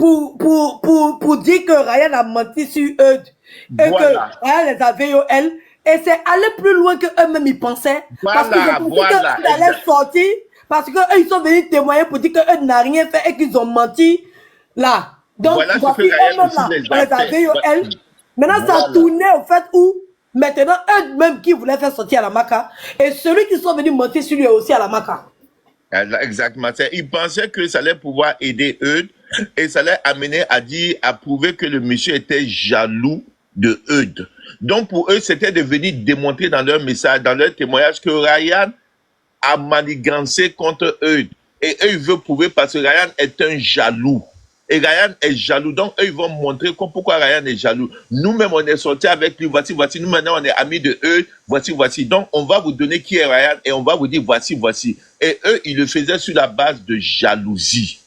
pour dire que Ryan a menti sur eux et Voilà. que Ryan les avait eu, elle. Et c'est aller plus loin qu'eux-mêmes ils pensaient. Parce qu'ils ont pensé qu'ils allaient sortir. Parce qu'eux, ils sont venus témoigner pour dire qu'eux n'ont rien fait et qu'ils ont menti. Là. Donc, Voilà voici ce que Ryan eux-mêmes aussi là. les On a les avait fait. eu, elle. Maintenant, ça a tourné au fait où, maintenant, eux-mêmes qui voulaient faire sortir à la maca. Et celui qui sont venus mentir sur lui est aussi à la maca. Exactement. Ils pensaient que ça allait pouvoir aider eux et ça allait amener à prouver que le monsieur était jaloux de Eudes. Donc pour eux, c'était de venir démontrer dans leur message, dans leur témoignage que Ryan a manigancé contre Eudes. Et eux, ils veulent prouver parce que Ryan est un jaloux. Et Ryan est jaloux. Donc, eux, ils vont montrer pourquoi Ryan est jaloux. Nous-mêmes, on est sortis avec lui. Voici. Nous, maintenant, on est amis de eux. Voici. Donc, on va vous donner qui est Ryan et on va vous dire voici. Et eux, ils le faisaient sur la base de jalousie.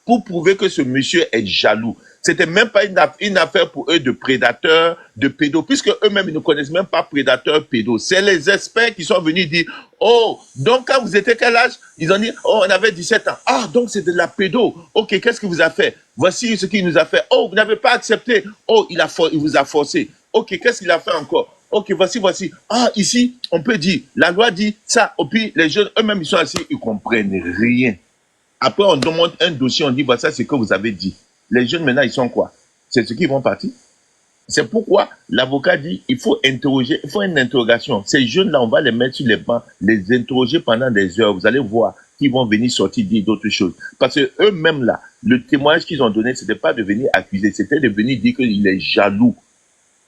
Pour prouver que ce monsieur est jaloux. C'était même pas une affaire pour eux de prédateurs, de pédos, puisque eux-mêmes, ils ne connaissent même pas prédateurs, pédos. C'est les experts qui sont venus dire, oh, donc quand vous étiez quel âge? Ils ont dit, oh, on avait 17 ans. Ah, donc c'est de la pédo. Ok, qu'est-ce qu'il vous a fait? Voici ce qu'il nous a fait. Oh, vous n'avez pas accepté. Oh, il vous a forcé. Ok, qu'est-ce qu'il a fait encore? Ok, voici. Ah, ici, on peut dire, la loi dit ça. Et puis, les jeunes, eux-mêmes, ils sont assis, ils comprennent rien. Après, on demande un dossier, on dit, voilà, c'est ce que vous avez dit. Les jeunes, maintenant, ils sont quoi? C'est ce qu'ils vont partir. C'est pourquoi l'avocat dit, il faut interroger, il faut une interrogation. Ces jeunes-là, on va les mettre sur les bancs, les interroger pendant des heures. Vous allez voir qu'ils vont venir sortir dire d'autres choses. Parce que eux-mêmes, là, le témoignage qu'ils ont donné, c'était pas de venir accuser, c'était de venir dire qu'il est jaloux.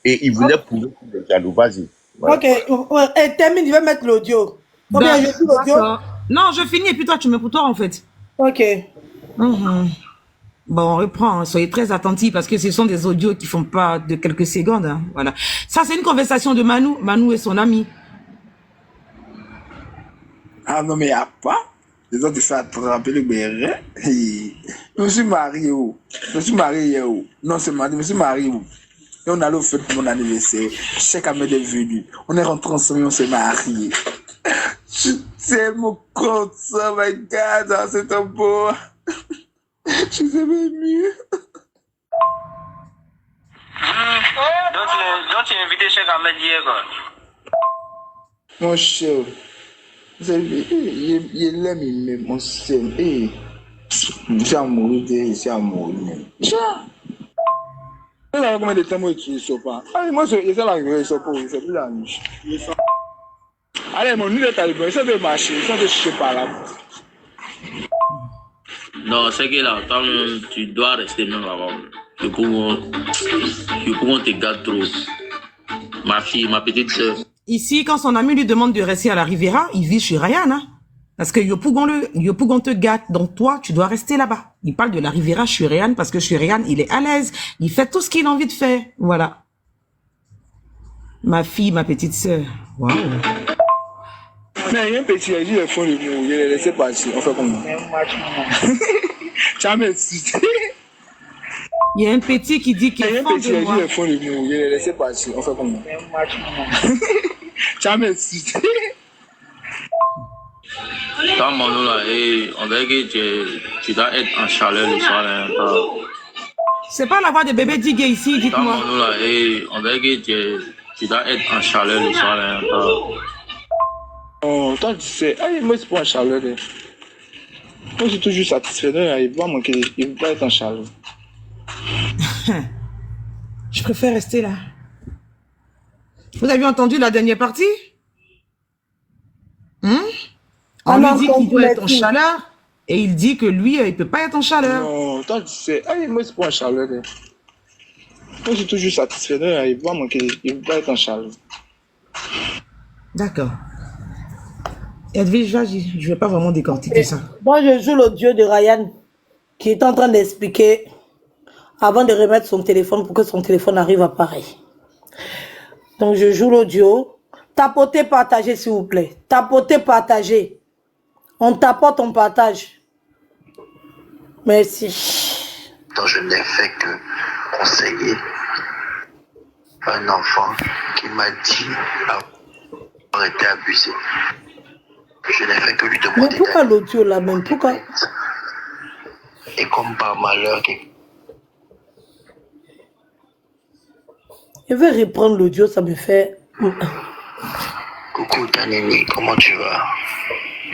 Et il voulait prouver qu'il est jaloux. Vas-y. Voilà. Ok, et termine, je vais mettre l'audio. Combien je suis l'audio? Non, je finis et puis toi, tu me pour toi, en fait. Ok. Bon, on reprend, soyez très attentifs parce que ce sont des audios qui font pas de quelques secondes. Hein, voilà. Ça, c'est une conversation de Manu et son ami. Ah non, mais il n'y a pas. Les autres, ils font attraper le béret. Je me suis marié où? Je me suis marié hier où? Non, c'est mardi, je me suis marié où? Et on allait au fête pour mon anniversaire. Cheikh Ahmed est venu. On est rentré ensemble et on s'est marié. Je suis tellement content, my God, c'est un beau. Je suis ému. Donc tu es invité Cheikh Ahmed hier, quoi. Mon cher, vous savez, il aime, il m'aime, mon s'aime. J'ai amoureux j'ai amoureux. Il y a combien de temps moi je ne sais pas. Allez, moi je sais pas, je ne sais pas, c'est plus la nuit. Allez, mon nid est arrivé, ça de marcher, ça de chercher par là. Non, c'est que là, tu dois rester même là-bas. Je pourrais te garder trop. Ma fille, ma petite soeur. Ici, quand son ami lui demande de rester à la Riviera, il vit chez Ryan, hein. Parce que Yopougon te gâte, donc toi, tu dois rester là-bas. Il parle de la Riviera chez Ryan parce que chez Ryan, il est à l'aise. Il fait tout ce qu'il a envie de faire. Voilà. Ma fille, ma petite sœur. Waouh. Mais il y a un petit, il dit le fond de mou, il est laissé partir. On fait comment? Tu as m'excité. Il y a un petit qui dit qu'il est fond de moi. Il y a un petit, il dit le fond de mou, il est laissé partir. On fait comment? Tu as m'excité. Dans mon nom là, on dirait que tu dois être en chaleur le soir. Là, c'est pas la voix de bébé Digué ici, dites-moi. Dans mon nom là, on dirait que tu dois être en chaleur le soir. Là, oh, toi tu sais, moi c'est pas en chaleur. Moi je suis toujours satisfait. Il va manquer, il ne peut pas être en chaleur. Je préfère rester là. Vous avez entendu la dernière partie? On lui dit qu'il doit être en chaleur et il dit que lui, il peut pas être en chaleur. Non, toi tu sais, moi c'est pas en chaleur. Moi je suis toujours satisfait. Il va manquer, il ne peut pas être en chaleur. D'accord. Edwige, je vais pas vraiment décortiquer ça. Moi, je joue l'audio de Ryan qui est en train d'expliquer avant de remettre son téléphone pour que son téléphone arrive à pareil. Donc, je joue l'audio. Tapotez, partagez, s'il vous plaît. Tapotez, partagez. On tapote, on partage. Merci. Donc, je n'ai fait que conseiller un enfant qui m'a dit avoir été abusé. Je n'ai fait que lui demander. Mais pourquoi l'audio là même? Pourquoi? Et comme par malheur, Je vais reprendre l'audio, ça me fait... Coucou Tanini, comment tu vas?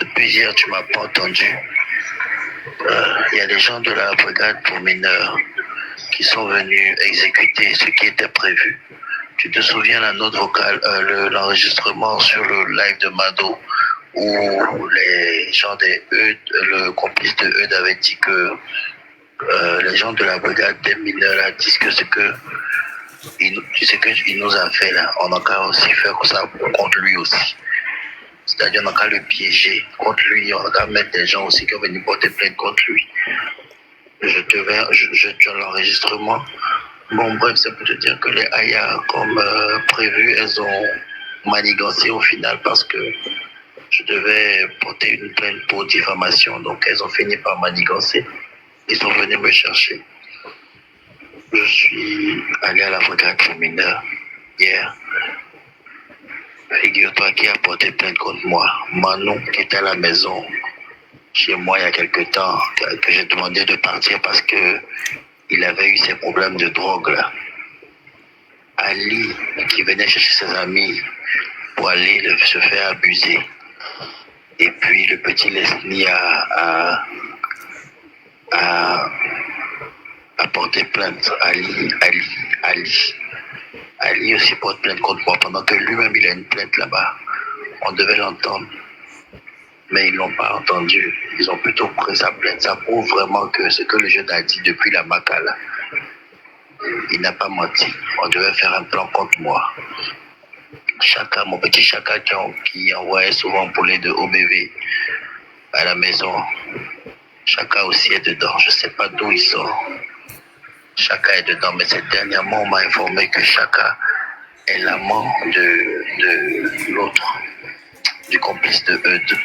Depuis hier, tu m'as pas entendu. Il y a des gens de la brigade pour mineurs qui sont venus exécuter ce qui était prévu. Tu te souviens la note vocale, l'enregistrement sur le live de Mado où les gens des Eudes, le complice de Eudes avait dit que les gens de la brigade des mineurs là disent que ce que il nous a fait là, on a qu'à aussi faire ça contre lui aussi. C'est-à-dire on a qu'à le piéger contre lui, on a qu'à mettre des gens aussi qui ont venu porter plainte contre lui. Je te l'enregistrement. Bon bref, c'est pour te dire que les Aya, comme prévu, elles ont manigancé au final parce que je devais porter une plainte pour diffamation. Donc elles ont fini par manigancer. Ils sont venus me chercher. Je suis allé à la brigade pour mineurs hier. Figure-toi qui a porté plainte contre moi. Manon, qui était à la maison chez moi il y a quelque temps, que j'ai demandé de partir parce que il avait eu ses problèmes de drogue là. Ali, qui venait chercher ses amis pour aller se faire abuser. Et puis le petit Leslie a porté plainte. Ali aussi porte plainte contre moi pendant que lui-même il a une plainte là-bas. On devait l'entendre. Mais ils l'ont pas entendu. Ils ont plutôt pris sa plainte. Ça prouve vraiment que ce que le jeune a dit depuis la Maca là, il n'a pas menti. On devait faire un plan contre moi. Chaka, mon petit Chaka qui envoyait souvent poulet de OBV à la maison. Chaka aussi est dedans. Je ne sais pas d'où il sort. Chaka est dedans, mais c'est dernièrement on m'a informé que Chaka est l'amant de l'autre, du complice de Eudes.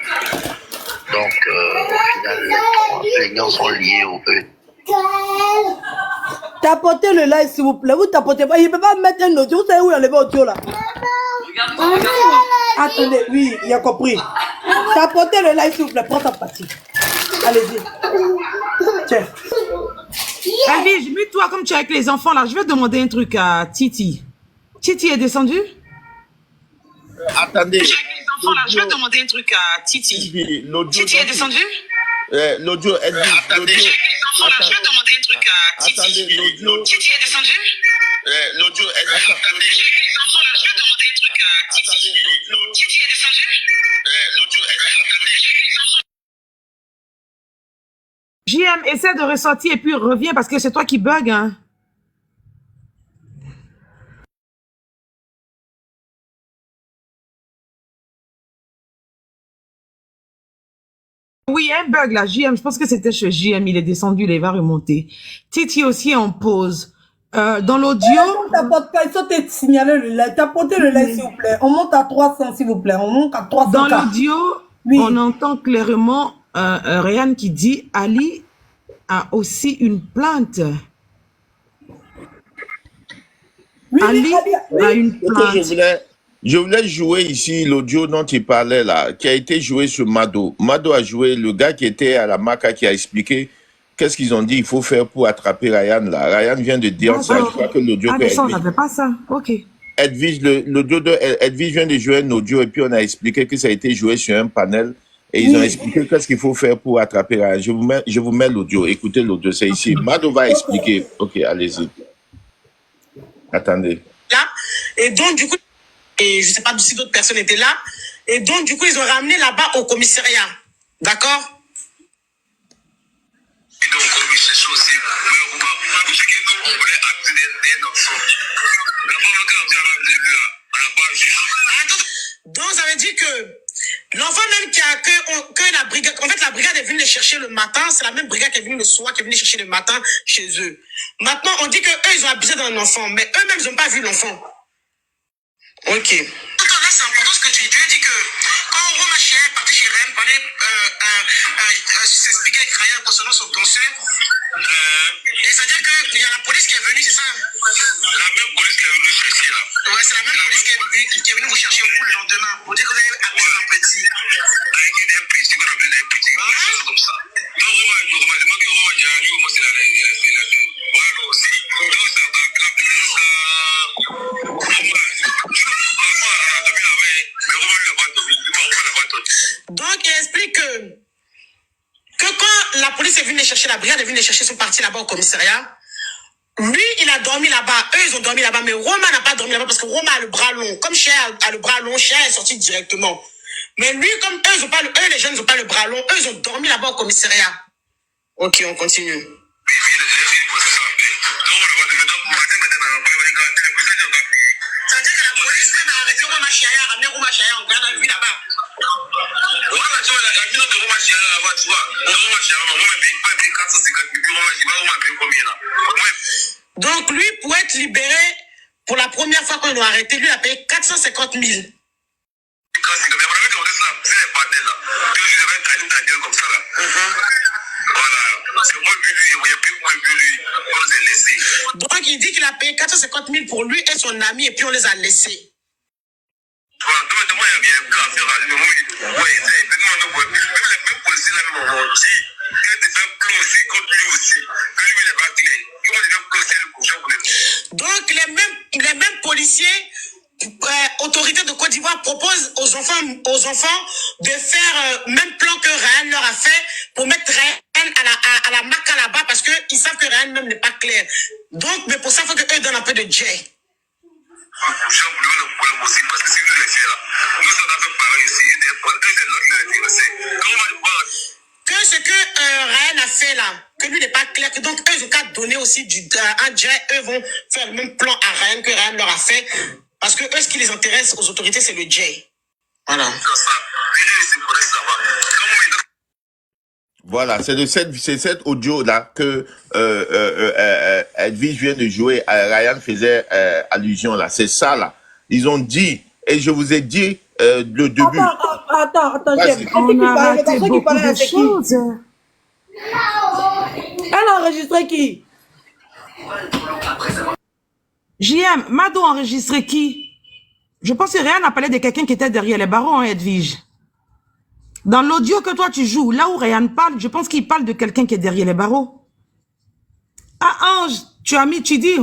Donc, au final, les trois plaignants sont liés au Eudes. Tapotez le live, s'il vous plaît. Vous tapotez pas. Il ne peut pas mettre un audio. Vous savez où il y a le audio là? Attendez, oui, il a compris. Tapotez le live, s'il vous plaît. Prends ta partie. Allez-y. Tiens. Elvige, mute-toi comme tu es avec les enfants là. Je vais demander un truc à Titi. Titi est descendu? Attendez. Je vais demander un truc à Titi. L'audio, Titi est descendu? l'audio, Edwige, Attendez, je vais demander un truc à Titi. Attendez, l'audio. Titi est descendu? L'audio, Edwige. Attendez, je vais demander un truc à Titi. Attendez, l'audio. Titi est descendu? L'audio, Edwige. JM, essaie de ressortir et puis reviens parce que c'est toi qui bug, hein. Oui, il y a un bug là, JM. Je pense que c'était chez JM. Il est descendu, il va remonter. Titi aussi en pause. Dans l'audio. Tapote pas, ils sont signalés le live. Tapotez le live, s'il vous plaît. On monte à 300, s'il vous plaît. On monte à 300. Dans l'audio, oui. On entend clairement Ryan qui dit Ali a aussi une plainte. Oui, Ali a une plainte. Je voulais jouer ici l'audio dont il parlait là, qui a été joué sur Mado. Mado a joué le gars qui était à la Maca qui a expliqué qu'est-ce qu'ils ont dit il faut faire pour attraper Ryan là. Ryan vient de dire ça, je crois que l'audio... Ah, mais ça, on n'avait pas ça. Ok. Edwige, l'audio de Edwige vient de jouer un audio et puis on a expliqué que ça a été joué sur un panel et ils ont expliqué qu'est-ce qu'il faut faire pour attraper Ryan. Je vous mets l'audio, écoutez l'audio, c'est ici. Mado va expliquer. Ok, allez-y. Attendez. Là, et donc du coup, et je ne sais pas si d'autres personnes étaient là, et donc du coup ils ont ramené là-bas au commissariat, d'accord? Et donc, c'est ça aussi. Mais on voulait accuser comme ça. La première fois qu'on a vu à la base, donc ça veut dire que l'enfant même que la brigade, en fait la brigade est venue les chercher le matin, c'est la même brigade qui est venue le soir, qui est venue les chercher le matin chez eux. Maintenant on dit que eux ils ont abusé d'un enfant, mais eux-mêmes ils n'ont pas vu l'enfant. Ok. C'est important ce que tu dis. Tu dis que quand Roma Chien est parti chez Rem, parlait s'expliquer avec Ryan concernant son cancer. Et c'est-à-dire qu'il y a la police qui est venue, c'est ça? la même police qui est venue chercher là. Ouais, c'est la même police qui est venue vous chercher vous le lendemain. Pour dire que vous avez abusé d'un petit. Un petit, qu'on a vu d'un petit. Comme ça. Donc, on va dire que Roma Chien, lui, moi, c'est la. Voilà aussi. Donc, ça va. La police, chercher, la brigade est venue les chercher, ils sont partis là-bas au commissariat. Lui, il a dormi là-bas, eux, ils ont dormi là-bas, mais Roma n'a pas dormi là-bas parce que Roma a le bras long. Comme Cher a le bras long, Cher est sorti directement. Mais lui, comme eux, eux, les jeunes, n'ont pas le bras long, eux, ils ont dormi là-bas au commissariat. Ok, on continue. C'est-à-dire que la police même a arrêté Roma Chaya, a ramené Roma Chaya en garde à vue là-bas. Donc lui, pour être libéré, pour la première fois qu'on l'a arrêté, lui, il a payé 450 000. Donc il dit qu'il a payé 450 000 pour lui et son ami et puis on les a laissés. Donc les mêmes policiers, autorités de Côte d'Ivoire proposent aux enfants de faire même plan que Ryan leur a fait pour mettre Ryan à la maca là-bas parce qu'ils savent que Ryan même n'est pas clair. Donc, mais pour ça, il faut qu'eux donnent un peu de Jay. Que ce que Ryan a fait là, que lui n'est pas clair, que donc eux ils ont qu'à donner aussi un Jay, eux vont faire le même plan à Ryan que Ryan leur a fait, parce que eux ce qui les intéresse aux autorités c'est le Jay. Voilà. Voilà, c'est cette audio-là que Edwige vient de jouer, Ryan faisait allusion là. C'est ça là. Ils ont dit, et je vous ai dit le début. Attends, Vas-y. On a raté beaucoup de choses. Elle a enregistré qui? JM, Mado a enregistré qui? Je pense que Ryan a parlé de quelqu'un qui était derrière les barreaux, hein, Edwige. Dans l'audio que toi tu joues, là où Ryan parle, je pense qu'il parle de quelqu'un qui est derrière les barreaux. Ah, Ange, tu dis,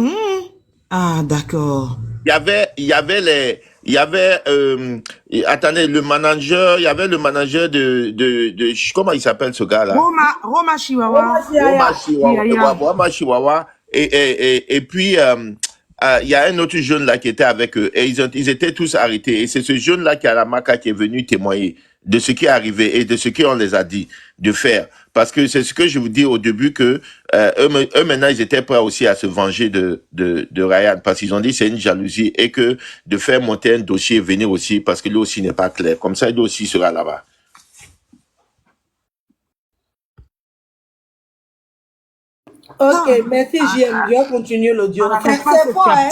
Ah, d'accord. Il y avait attendez, le manager, il y avait le manager de comment il s'appelle ce gars là? Roma Chihuahua. Roma Chihuahua. Et puis il y a un autre jeune là qui était avec eux et ils étaient tous arrêtés et c'est ce jeune là qui a la maca qui est venu témoigner de ce qui est arrivé et de ce qu'on les a dit de faire. Parce que c'est ce que je vous dis au début que eux maintenant ils étaient prêts aussi à se venger de Ryan parce qu'ils ont dit c'est une jalousie et que de faire monter un dossier venir aussi parce que lui aussi n'est pas clair. Comme ça lui aussi sera là-bas. Ok, merci JM. Je vais continuer l'audio. C'est fort, hein?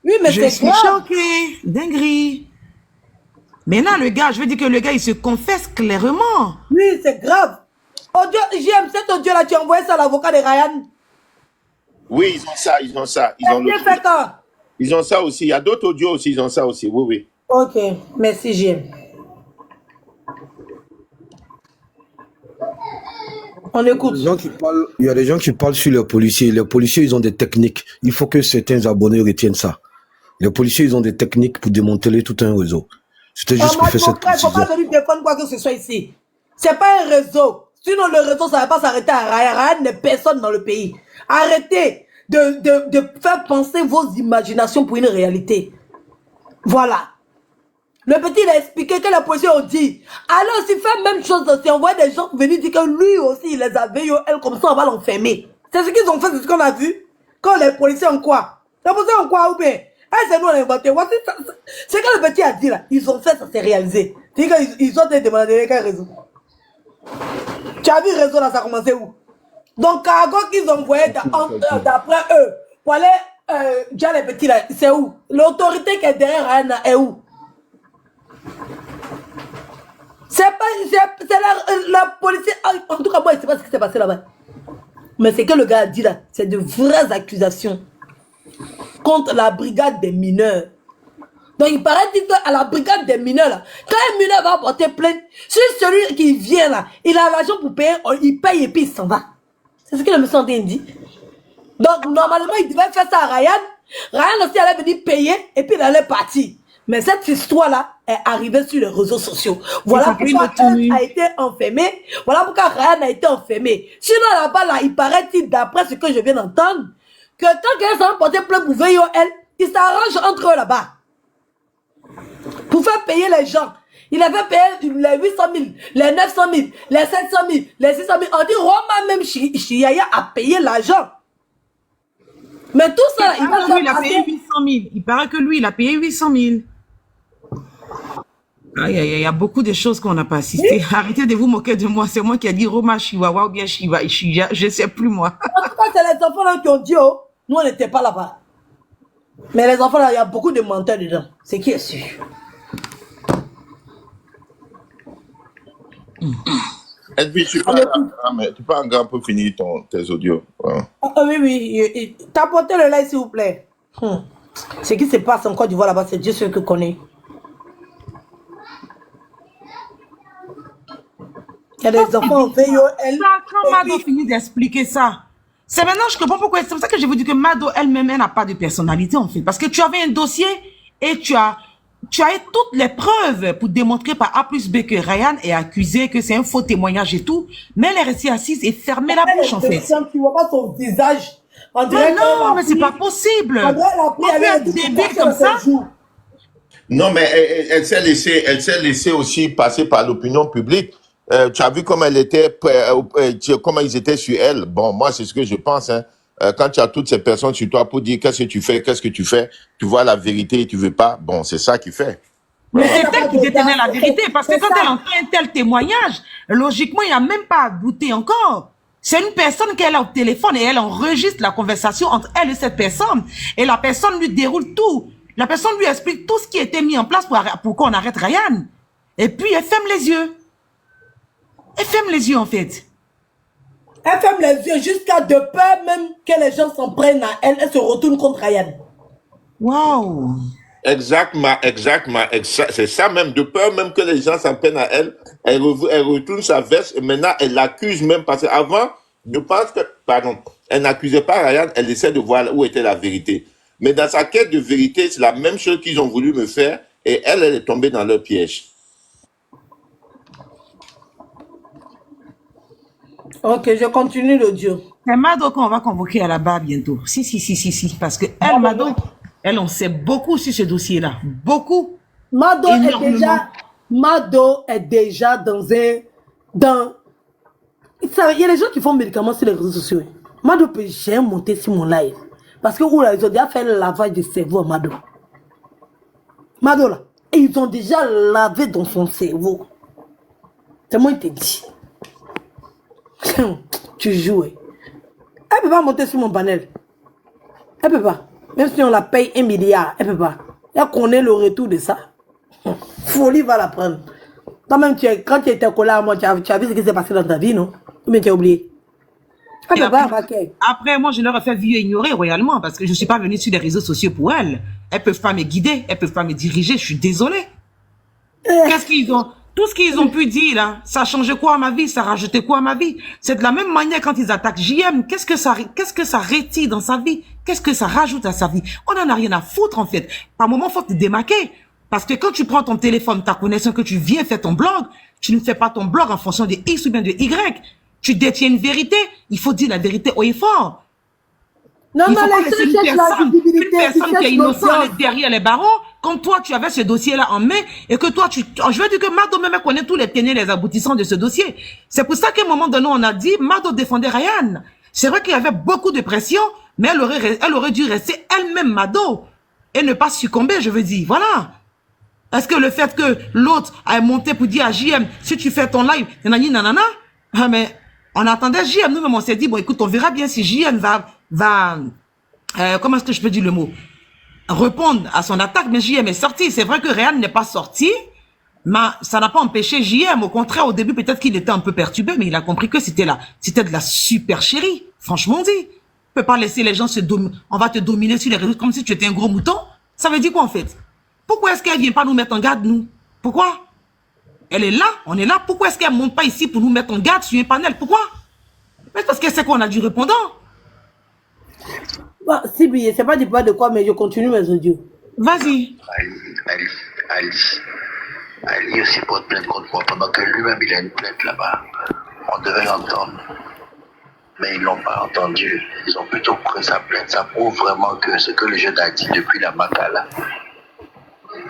Oui, mais je c'est suis grave. choquée. Dinguerie. Mais là, le gars, je veux dire que le gars, il se confesse clairement. Oui, c'est grave. Audio, JM, cet audio-là, tu as envoyé ça à l'avocat de Ryan. Oui, ils ont ça. Ils ont ça aussi. Il y a d'autres audios aussi, ils ont ça aussi. Oui, oui. Ok, merci JM. On écoute. Il y a des gens qui parlent sur les policiers. Les policiers, ils ont des techniques. Il faut que certains abonnés retiennent ça. Les policiers, ils ont des techniques pour démanteler tout un réseau. C'était juste pour faire cette précision. Il ne faut pas venir défendre quoi que ce soit ici. Ce n'est pas un réseau. Sinon, le réseau, ça ne va pas s'arrêter à Ryan. Ryan n'est personne dans le pays. Arrêtez de faire penser vos imaginations pour une réalité. Voilà. Le petit, il a expliqué que les policiers ont dit. Alors, s'il fait la même chose aussi, on voit des gens venir dire que lui aussi, il les avait eu, elle, comme ça, on va l'enfermer. C'est ce qu'ils ont fait, c'est ce qu'on a vu. Quand les policiers ont quoi? Les policiers ont quoi ou bien? C'est nous, on a inventé. C'est que le petit a dit là. Ils ont fait, ça s'est réalisé. C'est-à-dire qu'ils ont demandé quel réseau. Tu as vu le réseau là, ça a commencé où? Donc, cargo qu'ils ont envoyé d'après eux, pour aller dire les petits là, c'est où? L'autorité qui est derrière Ryan est où? C'est la police. En tout cas, moi, je ne sais pas ce qui s'est passé là-bas. Mais c'est que le gars a dit là, c'est de vraies accusations contre la brigade des mineurs. Donc, il paraît qu'à la brigade des mineurs, là, quand un mineur va porter plainte, si celui qui vient là, il a l'argent pour payer, il paye et puis il s'en va. C'est ce que le monsieur dit. Donc, normalement, il devait faire ça à Ryan. Ryan aussi allait venir payer et puis il allait partir. Mais cette histoire-là est arrivée sur les réseaux sociaux. Voilà pourquoi elle a été enfermée. Voilà pourquoi Ryan a été enfermé. Sinon, là-bas, là, il paraît-il, d'après ce que je viens d'entendre, que tant qu'elles sont portées plainte pour VIOL, ils s'arrangent entre eux là-bas. Pour faire payer les gens. Il avait payé les 800 000, les 900 000, les 700 000, les 600 000. On dit Roma même Chiaya a payé l'argent. Mais tout ça, il a payé 800 000. Il paraît que lui, il a payé 800 000. Il y a beaucoup de choses qu'on n'a pas assisté. Arrêtez de vous moquer de moi. C'est moi qui ai dit Roma Chihuahua ou bien Chihuahua. Je ne sais plus moi. En tout cas, c'est les enfants là qui ont dit, oh, nous on n'était pas là-bas. Mais les enfants là, il y a beaucoup de menteurs dedans. C'est qui est sûr. Et puis, tu peux encore un peu finir tes audios. Ouais. Oui. Tapotez le like, s'il vous plaît. Ce qui se passe en Côte d'Ivoire là-bas, c'est Dieu seul que connaît. Il y a des enfants au VIOL. Quand Mado finit d'expliquer ça, c'est maintenant je comprends pourquoi. C'est pour ça que je vous dis que Mado elle-même, elle n'a pas de personnalité en fait. Parce que tu avais un dossier et tu as eu toutes les preuves pour démontrer par A plus B que Ryan est accusé, que c'est un faux témoignage et tout. Mais elle est restée assise et fermée la bouche en fait. Tu vois pas son visage. Non, mais c'est pas possible. On fait un début comme ça. Non, mais elle s'est laissée aussi passer par l'opinion publique. Tu as vu comment comment ils étaient sur elle. Bon, moi, c'est ce que je pense. Hein. Quand tu as toutes ces personnes sur toi pour dire qu'est-ce que tu fais, tu vois la vérité et tu veux pas. Bon, c'est ça qu'il fait. Mais c'est elle qui détenait la vérité. Parce que quand elle entend un tel témoignage, logiquement, il n'y a même pas à douter encore. C'est une personne qu'elle a au téléphone et elle enregistre la conversation entre elle et cette personne. Et la personne lui déroule tout. La personne lui explique tout ce qui a été mis en place pour qu'on arrête Ryan. Et puis, elle ferme les yeux. Elle ferme les yeux, en fait. Elle ferme les yeux jusqu'à de peur même que les gens s'en prennent à elle. Elle se retourne contre Ryan. Waouh. Exactement. C'est ça même, de peur même que les gens s'en prennent à elle. Elle retourne sa veste et maintenant elle l'accuse même. Parce qu'avant, je pense que, elle n'accusait pas Ryan, elle essaie de voir où était la vérité. Mais dans sa quête de vérité, c'est la même chose qu'ils ont voulu me faire et elle est tombée dans leur piège. Ok, je continue l'audio. C'est Mado qu'on va convoquer à la barre bientôt. Si. Parce que elle, Mado, elle en sait beaucoup sur ce dossier-là. Beaucoup. Mado est déjà dans un... Il y a des gens qui font médicaments sur les réseaux sociaux. Mado peut jamais monter sur mon live. Parce que ils ont déjà fait le lavage de cerveau à Mado. Mado là, ils ont déjà lavé dans son cerveau. C'est moi qui te dis. Tu joues. Elle peut pas monter sur mon panel. Elle peut pas. Même si on la paye 1 milliard, elle peut pas. Elle connaît le retour de ça. Folie va la prendre. Toi-même, quand tu étais collé à moi, tu as vu ce qui s'est passé dans ta vie, non? Ou bien tu as oublié? Elle peut pas, après, moi, je leur ai fait vieux ignorer royalement parce que je ne suis pas venue sur les réseaux sociaux pour elles. Elles peuvent pas me guider, elles peuvent pas me diriger. Je suis désolée. Qu'est-ce qu'ils ont? Tout ce qu'ils ont pu dire, là, ça a changé quoi à ma vie? Ça a rajouté quoi à ma vie? C'est de la même manière quand ils attaquent JM. Qu'est-ce que ça retire dans sa vie? Qu'est-ce que ça rajoute à sa vie? On n'en a rien à foutre, en fait. Par moment, il faut te démarquer. Parce que quand tu prends ton téléphone, ta connexion, que tu viens faire ton blog, tu ne fais pas ton blog en fonction de X ou bien de Y. Tu détiens une vérité. Il faut dire la vérité haut et fort. Non, il faut non, pas laisser une personne qui est innocente derrière les barreaux. Comme toi, tu avais ce dossier-là en main et que toi, je veux dire que Mado même connaît tous les tenants et les aboutissants de ce dossier. C'est pour ça qu'à un moment donné, on a dit, Mado défendait Ryan. C'est vrai qu'il y avait beaucoup de pression, mais elle aurait dû rester elle-même Mado et ne pas succomber, je veux dire. Voilà. Est-ce que le fait que l'autre a monté pour dire à JM, si tu fais ton live, nanana, mais on attendait JM, nous-mêmes, on s'est dit, bon, écoute, on verra bien si JM va comment est-ce que je peux dire le mot? Répondre à son attaque, mais JM est sorti. C'est vrai que Ryan n'est pas sorti, mais ça n'a pas empêché JM. Au contraire, au début, peut-être qu'il était un peu perturbé, mais il a compris que c'était de la super chérie. Franchement dit. Tu peux pas laisser les gens on va te dominer sur les réseaux comme si tu étais un gros mouton. Ça veut dire quoi, en fait? Pourquoi est-ce qu'elle vient pas nous mettre en garde, nous? Pourquoi? Elle est là, on est là. Pourquoi est-ce qu'elle monte pas ici pour nous mettre en garde sur un panel? Pourquoi? Mais parce qu'elle sait qu'on a du répondant. Bah, si, c'est pas du pas de quoi, mais je continue mes audios. Vas-y. Ali aussi porte plainte contre moi pendant que lui-même il a une plainte là-bas. On devait l'entendre, mais ils l'ont pas entendu. Ils ont plutôt pris sa plainte. Ça prouve vraiment que ce que le jeune a dit depuis la Macala,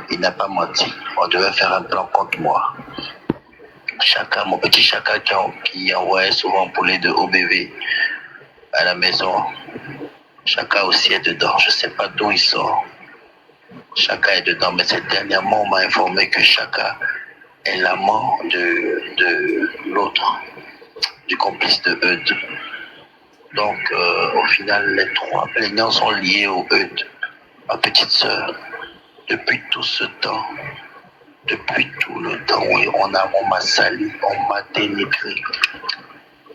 il n'a pas menti. On devait faire un plan contre moi. Chaka, mon petit Chaka qui envoyait souvent poulet de OBV à la maison. Chaka aussi est dedans. Je ne sais pas d'où il sort. Chaka est dedans, mais c'est dernièrement on m'a informé que Chaka est l'amant de l'autre, du complice de Eudes. Donc, au final, les trois plaignants sont liés au Eudes, ma petite sœur. Depuis tout ce temps, depuis tout le temps, on m'a sali, on m'a dénigré.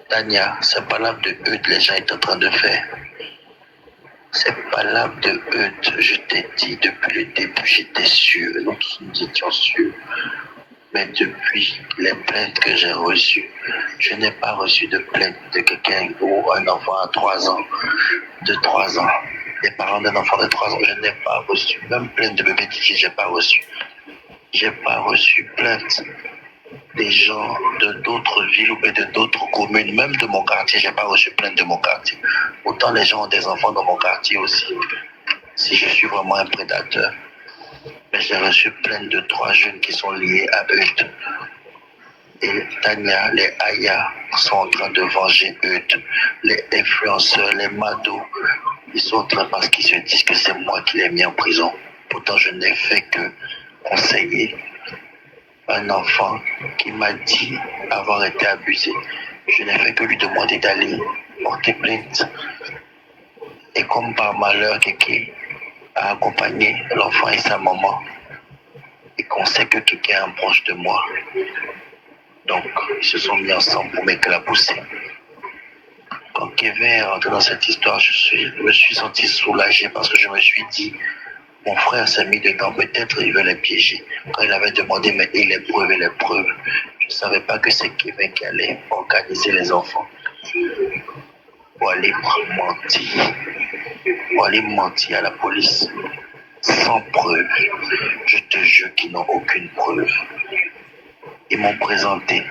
Tania, c'est pas l'âme de Eudes, les gens sont en train de faire. C'est pas l'âme de Eudes, je t'ai dit depuis le début, j'étais sûr, nous tous nous étions sûrs. Mais depuis les plaintes que j'ai reçues, je n'ai pas reçu de plainte de quelqu'un ou un enfant à 3 ans, de 3 ans. Les parents d'un enfant de 3 ans, je n'ai pas reçu. Même plainte de bébé Titi, je n'ai pas reçu. Je n'ai pas reçu plainte des gens de d'autres villes ou de d'autres communes, même de mon quartier, je n'ai pas reçu plainte de mon quartier. Autant les gens ont des enfants dans mon quartier aussi, si je suis vraiment un prédateur. Mais j'ai reçu plainte de 3 jeunes qui sont liés à Eudes. Et Tania, les Aya sont en train de venger Eudes. Les influenceurs, les Mado, ils sont en train parce qu'ils se disent que c'est moi qui l'ai mis en prison. Pourtant, je n'ai fait que conseiller un enfant qui m'a dit avoir été abusé. Je n'ai fait que lui demander d'aller porter plainte. Et comme par malheur, Kéké a accompagné l'enfant et sa maman, et qu'on sait que Kéké est un proche de moi, donc ils se sont mis ensemble pour m'éclabousser. Quand Kevin est rentré dans cette histoire, je me suis senti soulagé parce que je me suis dit, mon frère s'est mis dedans, peut-être il veut les piéger. Quand il avait demandé, mais et les preuves, je ne savais pas que c'est Kevin qui allait organiser les enfants. Pour aller mentir à la police, sans preuve. Je te jure qu'ils n'ont aucune preuve. Ils m'ont présenté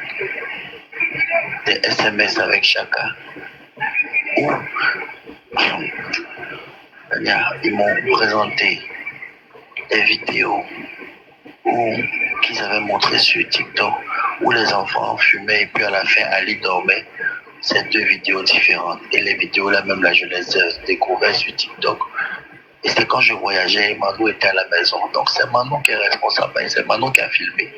des SMS avec Chaka. Ils m'ont présenté des vidéos qu'ils avaient montrées sur TikTok où les enfants fumaient et puis à la fin Ali dormait. C'est 2 vidéos différentes. Et les vidéos là même là je les ai découvertes sur TikTok. Et c'est quand je voyageais, Manon était à la maison. Donc c'est Manon qui est responsable, c'est Manon qui a filmé.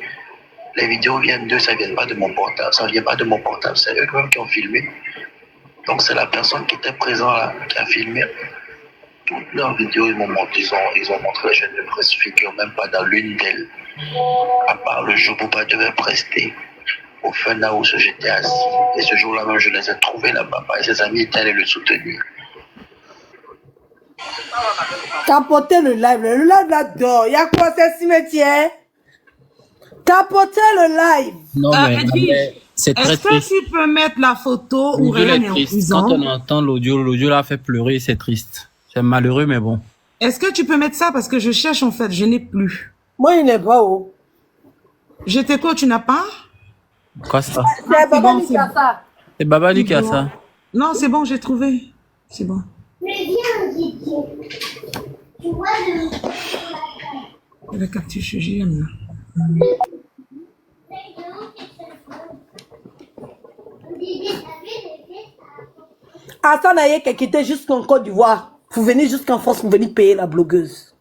Les vidéos viennent d'eux, ça ne vient pas de mon portable. Ça ne vient pas de mon portable, c'est eux-mêmes qui ont filmé. Donc c'est la personne qui était présente là, qui a filmé. Toutes leurs vidéos, ils ont montré les jeunes ne préfigurent même pas dans l'une d'elles. À part le jour où Boba devait prester au Fun House où j'étais assis. Et ce jour-là même, je les ai trouvés là-bas. Et ses amis étaient allés le soutenir. Tapoter le live là-dedans. Il y a quoi, c'est cimetière? Tapoter le live. Non, mais c'est très Est-ce que triste. tu peux mettre la photo où L'audio Ryan est est en triste. prison? Quand on entend l'audio l'a fait pleurer, c'est triste. C'est malheureux, mais bon. Est-ce que tu peux mettre ça parce que je cherche en fait, je n'ai plus. Moi, il n'est pas où. J'étais quoi, tu n'as pas? Quoi ça? C'est Baba bon, qui a ça. C'est Babali qui a ça. Non, c'est bon, j'ai trouvé. C'est bon. Mais viens, Didi. Tu vois Le cactus, j'aime. Attends, Naye qui a quitté jusqu'en Côte d'Ivoire. Vous venez jusqu'en France, vous venez payer la blogueuse.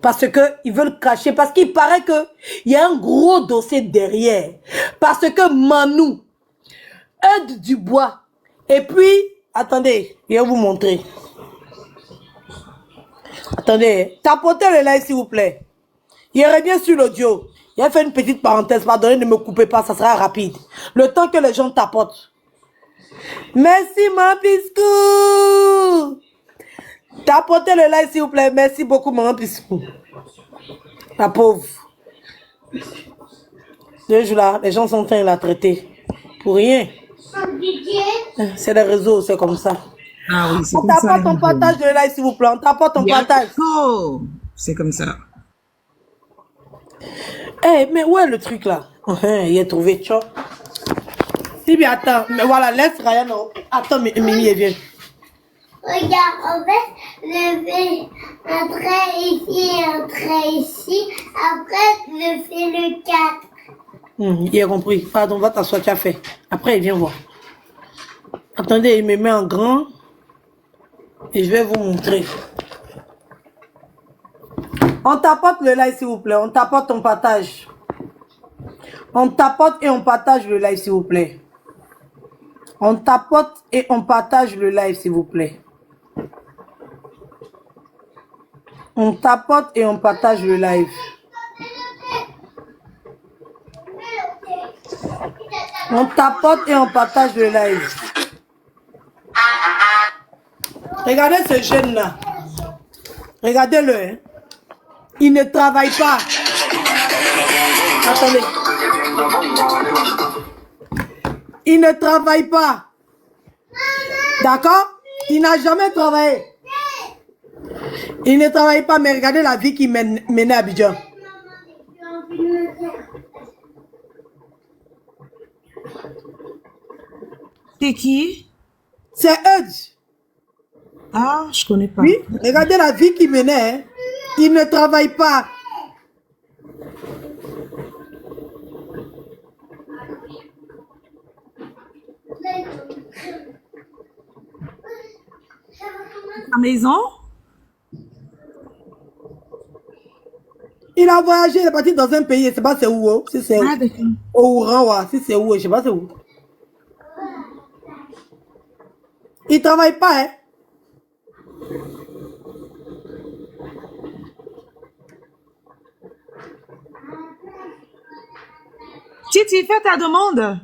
Parce que ils veulent cacher, parce qu'il paraît que il y a un gros dossier derrière. Parce que Manou, Eudes Dubois, et puis, attendez, je vais vous montrer. Attendez, tapotez le live s'il vous plaît. Il revient sur l'audio. Il a fait une petite parenthèse, pardonnez, ne me coupez pas, ça sera rapide. Le temps que les gens tapotent. Merci Maman Piscou. Tapotez le like s'il vous plaît. Merci beaucoup Maman Piscou. La pauvre. 2 jours là, les gens sont en train de la traiter. Pour rien. C'est les réseaux, c'est comme ça. Ah oui, c'est On comme ça. tapote ton partage de like s'il vous plaît. On tapote ton partage. C'est comme ça. Eh, mais où est le truc là? Il est trouvé, tcho. Si bien, attends, mais voilà, laisse Ryan. Attends, Mimi, elle vient. Regarde, en fait, je fais un trait ici et un trait ici. Après, je fais le 4. Il a compris. Pardon, va t'asseoir, tu as fait. Après, il vient voir. Attendez, il me met en grand. Et je vais vous montrer. On tapote le live, s'il vous plaît. On tapote, on partage. On tapote et on partage le live, s'il vous plaît. On tapote et on partage le live, s'il vous plaît. On tapote et on partage le live. On tapote et on partage le live. Regardez ce jeune-là. Regardez-le. Hein. Il ne travaille pas. Attendez. Il ne travaille pas. D'accord? Il n'a jamais travaillé. Il ne travaille pas, mais regardez la vie qu'il menait à Abidjan. C'est qui? C'est Edge. Ah, je connais pas. Oui, regardez la vie qu'il menait. Hein. Il ne travaille pas. Ta maison? Il a voyagé, il est parti dans un pays, je ne sais pas c'est où. Oh. Si c'est Ah, d'accord. au Oran, si c'est où, je ne sais pas c'est où. Il ne travaille pas, hein. Titi, fais ta demande.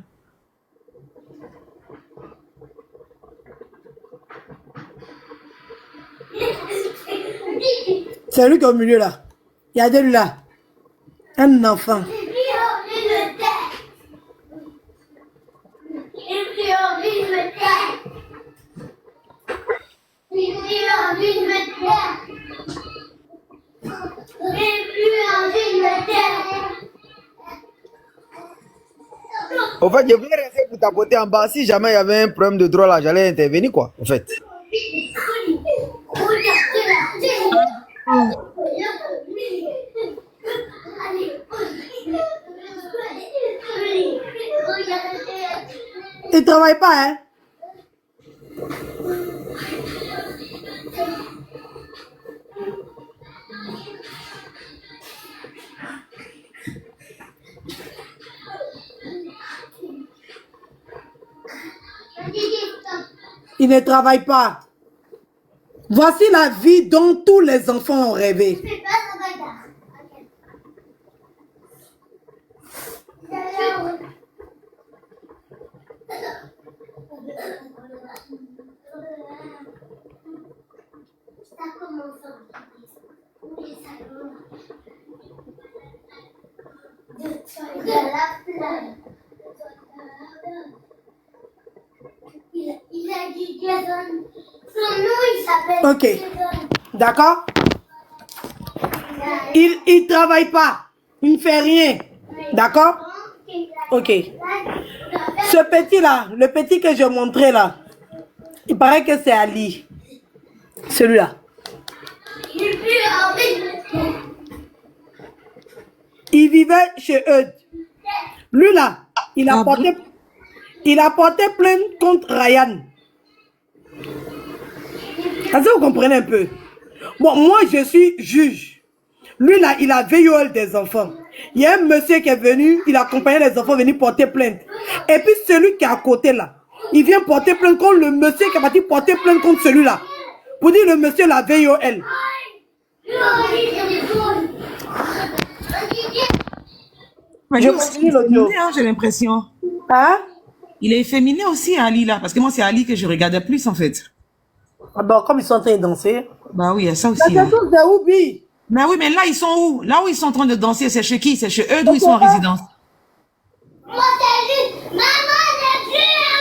C'est lui qui est au milieu là. Il y a de lui là. Un enfant. En fait, je voulais rester pour tapoter en bas. Si jamais il y avait un problème de droit là, j'allais intervenir quoi, en fait. Il travaille pas, hein. Il ne travaille pas. Voici la vie dont tous les enfants ont rêvé. Il a dit Jason. Son nom, il s'appelle Ok. D'accord? Il travaille pas. Il ne fait rien. D'accord? Ok. Ce petit-là, le petit que je montrais là, il paraît que c'est Ali. Celui-là. Il vivait chez eux. Lui là, il a porté plainte contre Ryan. Est-ce que vous comprenez un peu? Bon, moi je suis juge. Lui là, il a violé des enfants. Il y a un monsieur qui est venu, il a accompagné les enfants venir porter plainte. Et puis celui qui est à côté là, il vient porter plainte contre le monsieur qui a parti porter plainte contre celui-là. Pour dire le monsieur la violé. Mais Je lui aussi, continue il est l'audio. féminin, hein, j'ai l'impression. Hein? Il est féminin aussi, Ali, là. Parce que moi, c'est Ali que je regardais plus, en fait. Ah bon, comme ils sont en train de danser. Bah oui, il y a ça aussi. C'est Hein. tous des oublis. Mais oui, mais là, ils sont où? Là où ils sont en train de danser, c'est chez qui? C'est chez eux ou ils sont en résidence?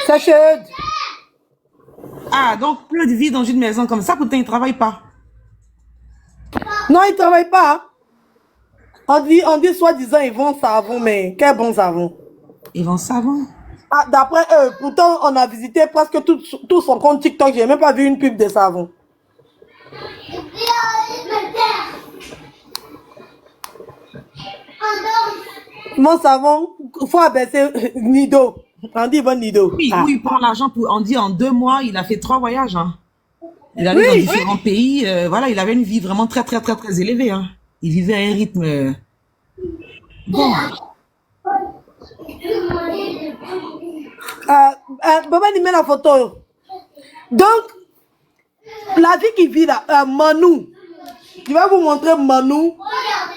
C'est chez eux. Ah, donc, plein de vie dans une maison comme ça, pourtant, ils ne travaillent pas. Non, ils ne travaillent pas. Hein. On dit soi-disant ils vendent savon, mais quel bon savon. Ils vendent savon. Ah, d'après eux, pourtant on a visité presque tout son compte TikTok, j'ai même pas vu une pub de savon. Mon savon, il faut abaisser Nido. On dit bon Nido. Oui, Ah. oui, il prend l'argent pour, on dit en 2 mois, il a fait 3 voyages. Hein. Il allait dans différents pays. Voilà, il avait une vie vraiment très élevée. Hein. Il vivait à un rythme. Bon. Maman, il met la photo. Donc, la vie qu'il vit là, Manu. Je vais vous montrer Manu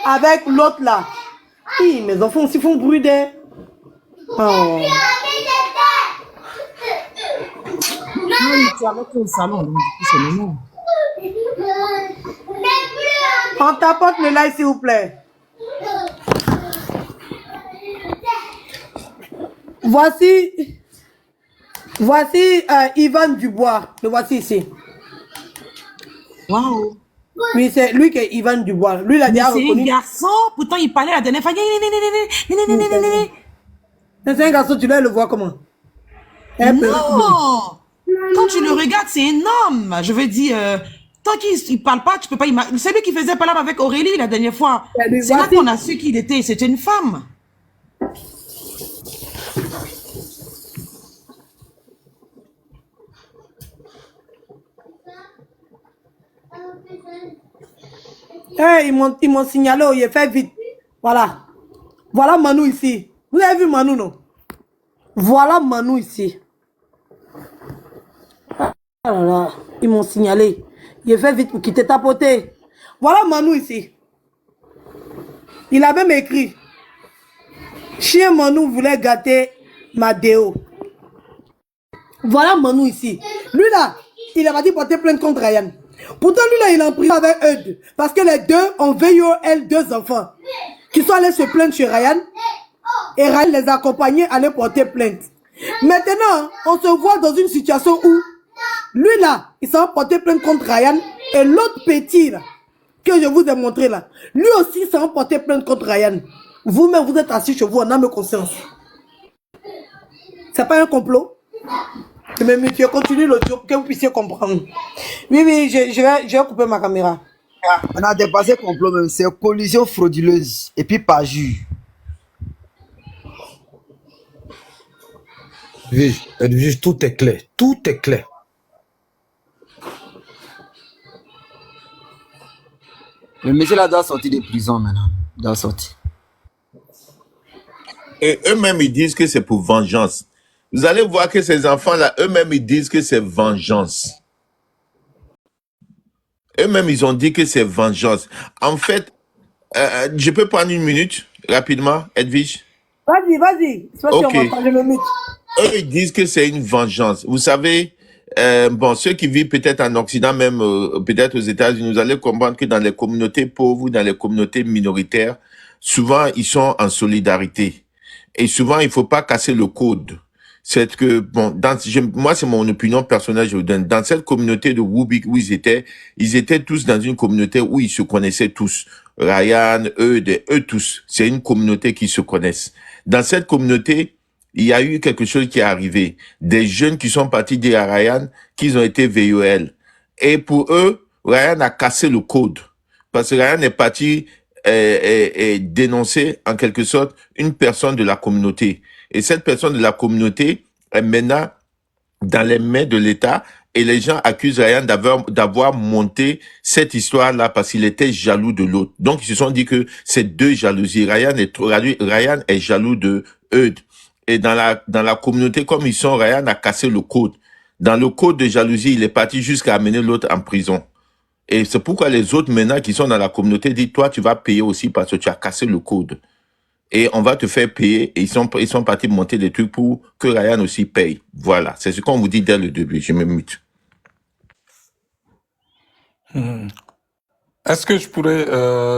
avec l'autre là. Oui, mes enfants aussi font bruit de... Oh. Non, il était avec au salon, donc du coup, c'est le nom. On tapote le like, s'il vous plaît. Voici Ivan Dubois. Le voici ici. Waouh. Oui, c'est lui qui est Ivan Dubois. Lui, il a déjà C'est un reconnu. garçon. Pourtant, il parlait la dernière fois. C'est un garçon, tu dois le voir comment? Non. Quand tu le regardes, c'est un homme. Je veux dire, tant qu'il ne parle pas, tu peux pas imaginer. C'est lui qui faisait parler avec Aurélie la dernière fois. C'est là qu'on a su qu'il était. C'était une femme. Hey, ils m'ont signalé, il est fait vite. Voilà. Voilà Manu ici. Vous avez vu Manu, non? Voilà Manu ici. Ah là là, ils m'ont signalé. Il est fait vite pour quitter ta potée. Voilà Manu ici. Il a même écrit. Chien Manu voulait gâter Madeo. Voilà Manu ici. Lui là, il a pas dit porter plainte contre Ryan. Pourtant, lui, là, il est en prison avec eux deux. Parce que les deux ont VOL 2 enfants. Qui sont allés se plaindre chez Ryan. Et Ryan les a accompagnés à aller porter plainte. Maintenant, on se voit dans une situation où, lui, là, il s'en va porter plainte contre Ryan. Et l'autre petit, là, que je vous ai montré, là, lui aussi, s'en va porter plainte contre Ryan. Vous-même, vous êtes assis chez vous en âme et conscience. C'est pas un complot? Mais monsieur, continue l'audio pour que vous puissiez comprendre. Oui, oui, je vais couper ma caméra. On a dépassé complot même, c'est collusion frauduleuse et puis parjure. Edwige, tout est clair. Tout est clair. Le monsieur là doit sortir de prison maintenant. Il doit sortir. Et eux-mêmes, ils disent que c'est pour vengeance. Vous allez voir que ces enfants-là, eux-mêmes, ils disent que c'est vengeance. Eux-mêmes, ils ont dit que c'est vengeance. En fait, je peux prendre une minute, rapidement, Edwige? Vas-y. C'est pas si Ok. on va parler le mythe. Eux, ils disent que c'est une vengeance. Vous savez, bon, ceux qui vivent peut-être en Occident, même peut-être aux États-Unis, vous allez comprendre que dans les communautés pauvres ou dans les communautés minoritaires, souvent, ils sont en solidarité. Et souvent, il faut pas casser le code. C'est que, bon, moi, c'est mon opinion personnelle, je vous donne. Dans cette communauté de Wubik où ils étaient tous dans une communauté où ils se connaissaient tous. Ryan, eux tous. C'est une communauté qui se connaissent. Dans cette communauté, il y a eu quelque chose qui est arrivé. Des jeunes qui sont partis dire à Ryan qu'ils ont été VOL. Et pour eux, Ryan a cassé le code. Parce que Ryan est parti dénoncer, en quelque sorte, une personne de la communauté. Et cette personne de la communauté est maintenant dans les mains de l'État et les gens accusent Ryan d'avoir monté cette histoire-là parce qu'il était jaloux de l'autre. Donc, ils se sont dit que c'est 2 jalousies. Ryan est jaloux de Eud. Et dans la communauté, comme ils sont, Ryan a cassé le code. Dans le code de jalousie, il est parti jusqu'à amener l'autre en prison. Et c'est pourquoi les autres maintenant qui sont dans la communauté disent, toi, tu vas payer aussi parce que tu as cassé le code. Et on va te faire payer. Et ils sont partis monter des trucs pour que Ryan aussi paye. Voilà. C'est ce qu'on vous dit dès le début. Je me mute. Est-ce que je pourrais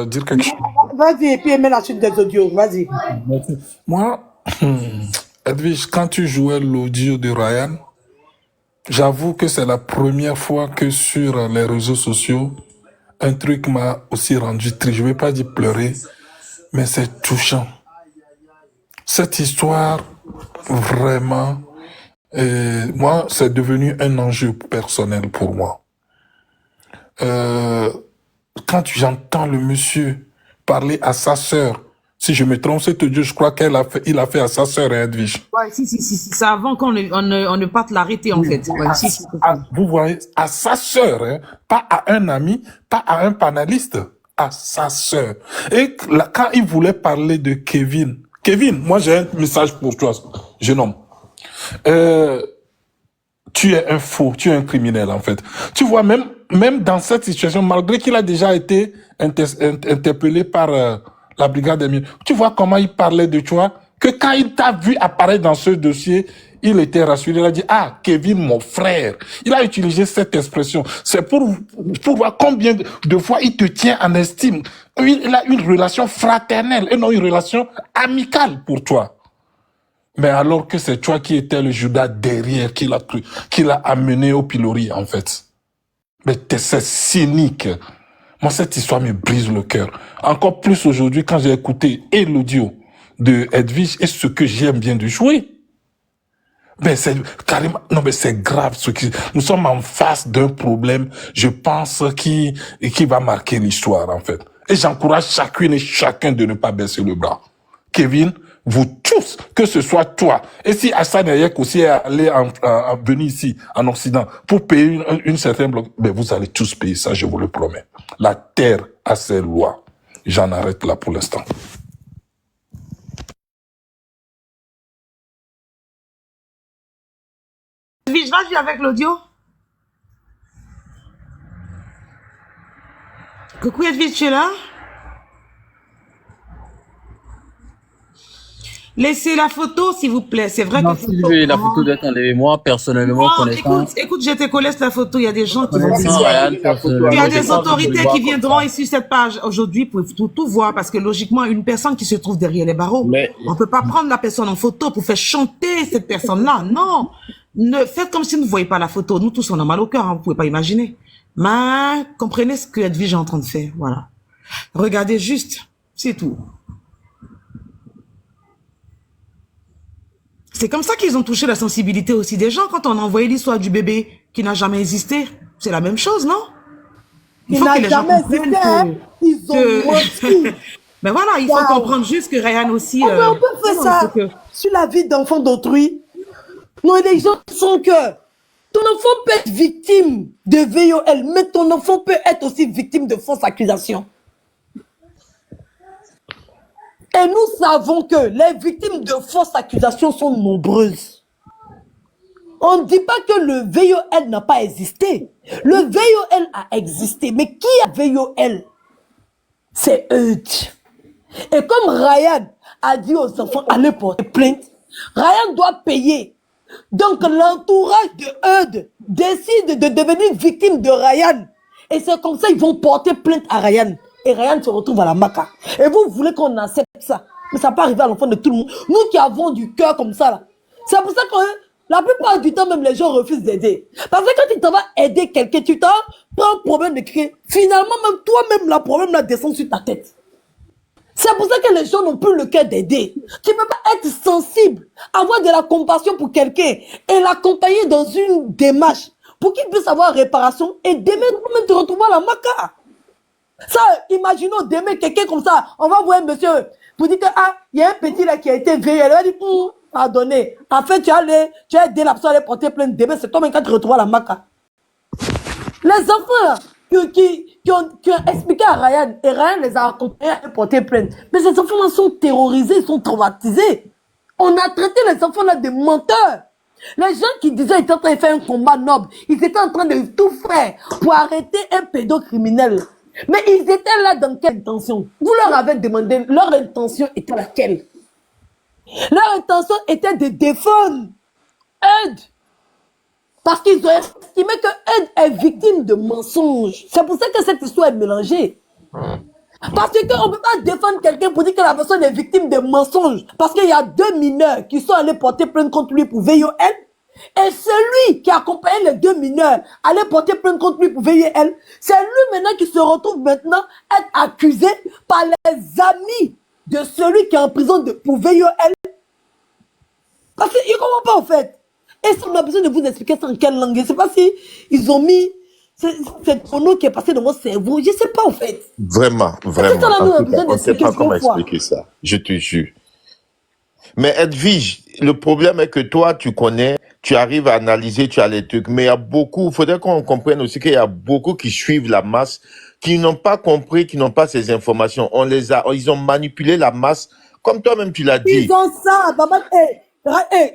dire quelque chose? Vas-y, et puis mets la suite des audios. Vas-y. Moi, Edwige, quand tu jouais l'audio de Ryan, j'avoue que c'est la première fois que sur les réseaux sociaux, un truc m'a aussi rendu triste. Je ne vais pas dire pleurer, mais c'est touchant. Cette histoire, vraiment, moi, c'est devenu un enjeu personnel pour moi. Quand j'entends le monsieur parler à sa sœur, si je me trompe, cet audio, je crois qu'il a fait à sa sœur, Edwige. Ouais, si. C'est avant qu'on ne parte l'arrêter, en fait. Ouais, vous voyez, à sa sœur, hein, pas à un ami, pas à un panéliste, à sa sœur. Et là, quand il voulait parler de Kevin, moi j'ai un message pour toi, jeune homme. Tu es un faux, tu es un criminel en fait. Tu vois, même dans cette situation, malgré qu'il a déjà été interpellé par la brigade des mineurs, tu vois comment il parlait de toi, que quand il t'a vu apparaître dans ce dossier, il était rassuré, il a dit « Ah, Kevin, mon frère ». Il a utilisé cette expression. C'est pour voir combien de fois il te tient en estime. Il a une relation fraternelle et non une relation amicale pour toi. Mais alors que c'est toi qui étais le Judas derrière, qui l'a amené au pilori, en fait. Mais c'est cynique. Moi, cette histoire me brise le cœur. Encore plus aujourd'hui, quand j'ai écouté et l'audio de Edwige et ce que j'aime bien de jouer. Mais c'est carrément, non, mais c'est grave. Nous sommes en face d'un problème, je pense, qui va marquer l'histoire, en fait. Et j'encourage chacune et chacun de ne pas baisser le bras. Kevin, vous tous, que ce soit toi, et si Hassan Ayek aussi est allé venir ici, en Occident, pour payer une certaine bloc, mais vous allez tous payer ça, je vous le promets. La terre a ses lois. J'en arrête là pour l'instant. Vas-y avec l'audio. Coucou Edwige, tu es là? Laissez la photo, s'il vous plaît. C'est vrai Non, que... si je veux la photo d'être enlevée, moi, personnellement, connaissant... Écoute, je te laisse la photo. Il y a des gens qui vont... Il y a des autorités qui viendront ici sur cette page aujourd'hui pour tout voir. Parce que logiquement, une personne qui se trouve derrière les barreaux, on peut pas prendre la personne en photo pour faire chanter cette personne-là. Non. Faites comme si vous ne voyez pas la photo. Nous tous, on a mal au cœur. Vous pouvez pas imaginer. Mais comprenez ce que Edwige est en train de faire. Voilà. Regardez juste. C'est tout. C'est comme ça qu'ils ont touché la sensibilité aussi des gens quand on a envoyé l'histoire du bébé qui n'a jamais existé. C'est la même chose, non? Il n'a jamais existé, hein? Ils ont menti. Mais voilà, il faut comprendre juste que Ryan aussi... mais on peut faire ça sur la vie d'enfant d'autrui. Non, les gens sont que ton enfant peut être victime de VOL, mais ton enfant peut être aussi victime de fausses accusations. Et nous savons que les victimes de fausses accusations sont nombreuses. On ne dit pas que le VOL n'a pas existé. Le VOL a existé. Mais qui a VOL? C'est Eudes. Et comme Ryan a dit aux enfants, allez porter plainte, Ryan doit payer. Donc l'entourage de Eudes décide de devenir victime de Ryan. Et c'est comme ça qu'ils vont porter plainte à Ryan. Et Ryan se retrouve à la maca. Et vous voulez qu'on accepte ça. Mais ça peut arriver à l'enfant de tout le monde. Nous qui avons du cœur comme ça, là. C'est pour ça que la plupart du temps, même les gens refusent d'aider. Parce que quand tu t'en vas aider quelqu'un, tu t'en prends un problème de créer. Finalement, même toi-même, le problème là descend sur ta tête. C'est pour ça que les gens n'ont plus le cœur d'aider. Tu ne peux pas être sensible, avoir de la compassion pour quelqu'un et l'accompagner dans une démarche pour qu'il puisse avoir réparation et demain, toi-même te retrouver à la maca. Ça, imaginons demain quelqu'un comme ça, on va voir un monsieur pour dire que il y a un petit là qui a été veillé, elle va dire pardonnez. En fait, tu as aidé la personne à aller porter plainte demain, c'est toi-même qui te retrouves à la maca. Les enfants là, qui ont expliqué à Ryan, et Ryan les a accompagnés à porter plainte. Mais ces enfants là sont terrorisés, ils sont traumatisés. On a traité les enfants là de menteurs. Les gens qui disaient qu'ils étaient en train de faire un combat noble, ils étaient en train de tout faire pour arrêter un pédocriminel. Mais ils étaient là dans quelle intention? Vous leur avez demandé, leur intention était laquelle? Leur intention était de défendre Eudes. Parce qu'ils ont estimé que Eudes est victime de mensonges. C'est pour ça que cette histoire est mélangée. Parce qu'on ne peut pas défendre quelqu'un pour dire que la personne est victime de mensonges. Parce qu'il y a 2 mineurs qui sont allés porter plainte contre lui pour VOL. Et celui qui accompagnait les 2 mineurs allait porter plainte contre lui pour veiller elle. C'est lui maintenant qui se retrouve maintenant être accusé par les amis de celui qui est en prison pour veiller elle. Parce qu'il ne comprend pas en fait. Et ça, on a besoin de vous expliquer ça en quelle langue. Je ne sais pas si ils ont mis cette phono qui est passé dans mon cerveau. Je ne sais pas en fait. Vraiment, vraiment. On ne sait pas comment expliquer ça. Je te jure. Mais Edwige, le problème est que toi, tu connais, tu arrives à analyser, tu as les trucs. Mais il y a beaucoup, il faudrait qu'on comprenne aussi qu'il y a beaucoup qui suivent la masse, qui n'ont pas compris, qui n'ont pas ces informations. Ils ont manipulé la masse, comme toi-même tu l'as dit. Ils ont ça, maman.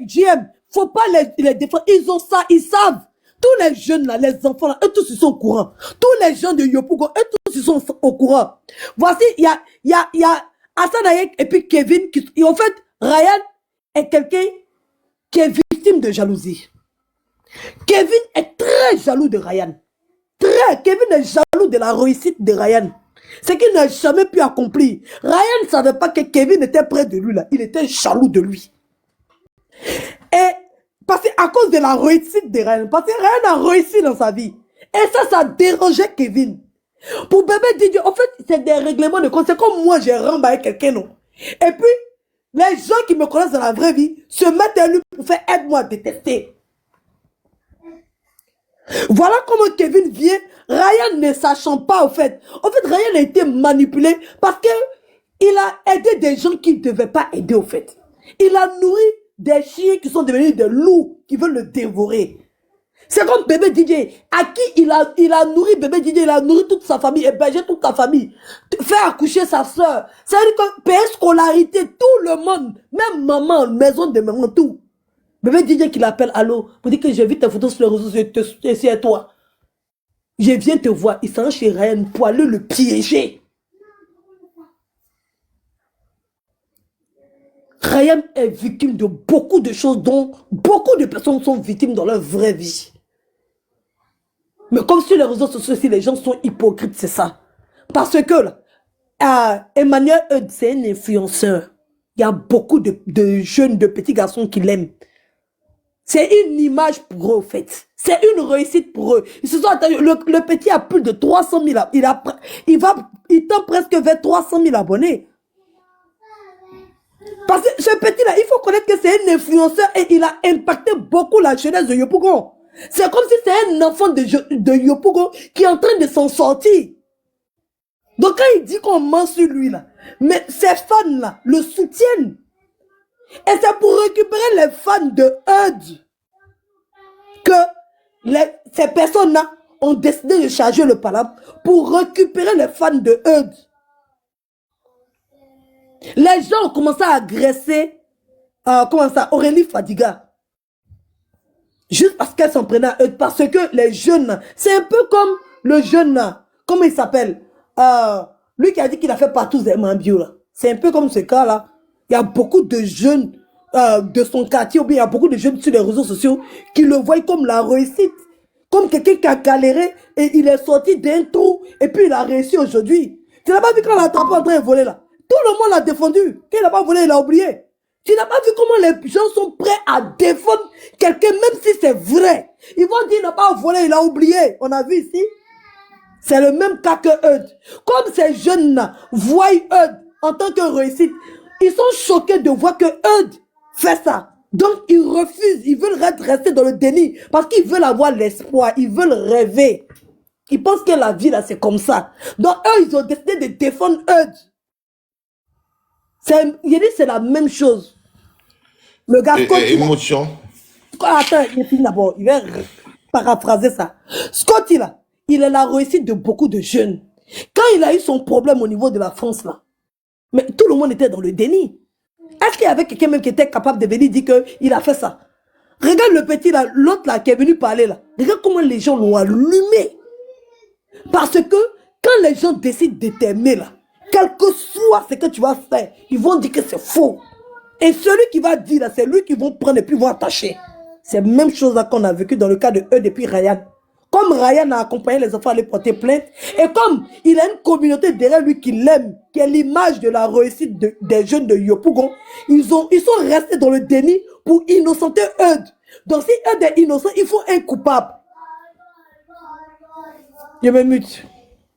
JM, faut pas les défendre. Ils ont ça, ils savent. Tous les jeunes là, les enfants là, eux tous ils sont au courant. Tous les jeunes de Yopougon, eux tous ils sont au courant. Voici, il y a Hassan Ayek et puis Kevin. Et en fait, Ryan est quelqu'un qui est victime de jalousie. Kevin est très jaloux de Ryan. Kevin est jaloux de la réussite de Ryan. C'est qu'il n'a jamais pu accomplir. Ryan ne savait pas que Kevin était près de lui là. Il était jaloux de lui. Et parce qu'à cause de la réussite de Ryan, parce que Ryan a réussi dans sa vie. Et ça dérangeait Kevin. Pour bébé Didier, en fait, c'est des règlements de compte. C'est comme moi, j'ai remballé quelqu'un, non. Et puis, les gens qui me connaissent dans la vraie vie se mettent à lui pour faire aide-moi à détester. Voilà comment Kevin vient, Ryan ne sachant pas, en fait. En fait, Ryan a été manipulé parce que il a aidé des gens qu'il ne devait pas aider, en fait. Il a nourri des chiens qui sont devenus des loups qui veulent le dévorer. C'est comme bébé DJ, à qui il a nourri bébé DJ, il a nourri toute sa famille, hébergé toute sa famille, fait accoucher sa soeur. C'est-à-dire que payer scolarité, tout le monde, même maman, maison de maman, tout. Bébé DJ qui l'appelle, allô, pour dire que j'ai vu tes photos sur les réseaux sociaux, c'est toi. Je viens te voir, il s'en va chez Ryan pour aller le piéger. Ryan est victime de beaucoup de choses dont beaucoup de personnes sont victimes dans leur vraie vie. Mais comme sur les réseaux sociaux, si les gens sont hypocrites, c'est ça. Parce que là, Emmanuel Eudes, c'est un influenceur. Il y a beaucoup de jeunes, de petits garçons qui l'aiment. C'est une image pour eux, en fait. C'est une réussite pour eux. Ils se sont attendus. Le petit a plus de 300 000. Il tend presque vers 300 000 abonnés. Parce que ce petit-là, il faut connaître que c'est un influenceur et il a impacté beaucoup la jeunesse de Yopougon. C'est comme si c'était un enfant de Yopougon qui est en train de s'en sortir. Donc quand il dit qu'on ment sur lui, là, mais ces fans-là le soutiennent. Et c'est pour récupérer les fans de Eudes que ces personnes-là ont décidé de charger le palam pour récupérer les fans de Eudes. Les gens ont commencé à agresser Aurélie Fadiga. Juste parce qu'elle s'en prenait à eux. Parce que les jeunes, c'est un peu comme le jeune, comment il s'appelle, lui qui a dit qu'il a fait partout Zéman Bio. C'est un peu comme ce cas-là. Il y a beaucoup de jeunes de son quartier, ou bien il y a beaucoup de jeunes sur les réseaux sociaux qui le voient comme la réussite. Comme quelqu'un qui a galéré et il est sorti d'un trou et puis il a réussi aujourd'hui. Tu n'as pas vu quand on l'a attrapé en train de voler là? Tout le monde l'a défendu. Quand il n'a pas volé, il a oublié. Tu n'as pas vu comment les gens sont prêts à défendre quelqu'un, même si c'est vrai. Ils vont dire, il n'a pas volé, il a oublié. On a vu ici. C'est le même cas que Eudes. Comme ces jeunes-là voient Eudes en tant que réussite, ils sont choqués de voir que Eudes fait ça. Donc, ils refusent. Ils veulent rester dans le déni parce qu'ils veulent avoir l'espoir. Ils veulent rêver. Ils pensent que la vie, là, c'est comme ça. Donc, eux, ils ont décidé de défendre Eudes. Il dit c'est la même chose. Le gars émotion. Attends, il finit d'abord. Il va paraphraser ça. Scotty là, il est la réussite de beaucoup de jeunes. Quand il a eu son problème au niveau de la France là, mais tout le monde était dans le déni. Est-ce qu'il y avait quelqu'un même qui était capable de venir dire qu'il a fait ça? Regarde le petit là, l'autre là qui est venu parler là. Regarde comment les gens l'ont allumé. Parce que quand les gens décident de t'aimer là, quel que soit ce que tu vas faire, ils vont dire que c'est faux. Et celui qui va dire là, c'est lui qui vont prendre et puis vont attacher. C'est la même chose là qu'on a vécu dans le cas de eux depuis Ryan. Comme Ryan a accompagné les enfants à aller porter plainte, et comme il a une communauté derrière lui qui l'aime, qui est l'image de la réussite des jeunes de Yopougon, ils sont restés dans le déni pour innocenter Eudes. Donc, si Eudes est innocent, il faut un coupable. Je me mute.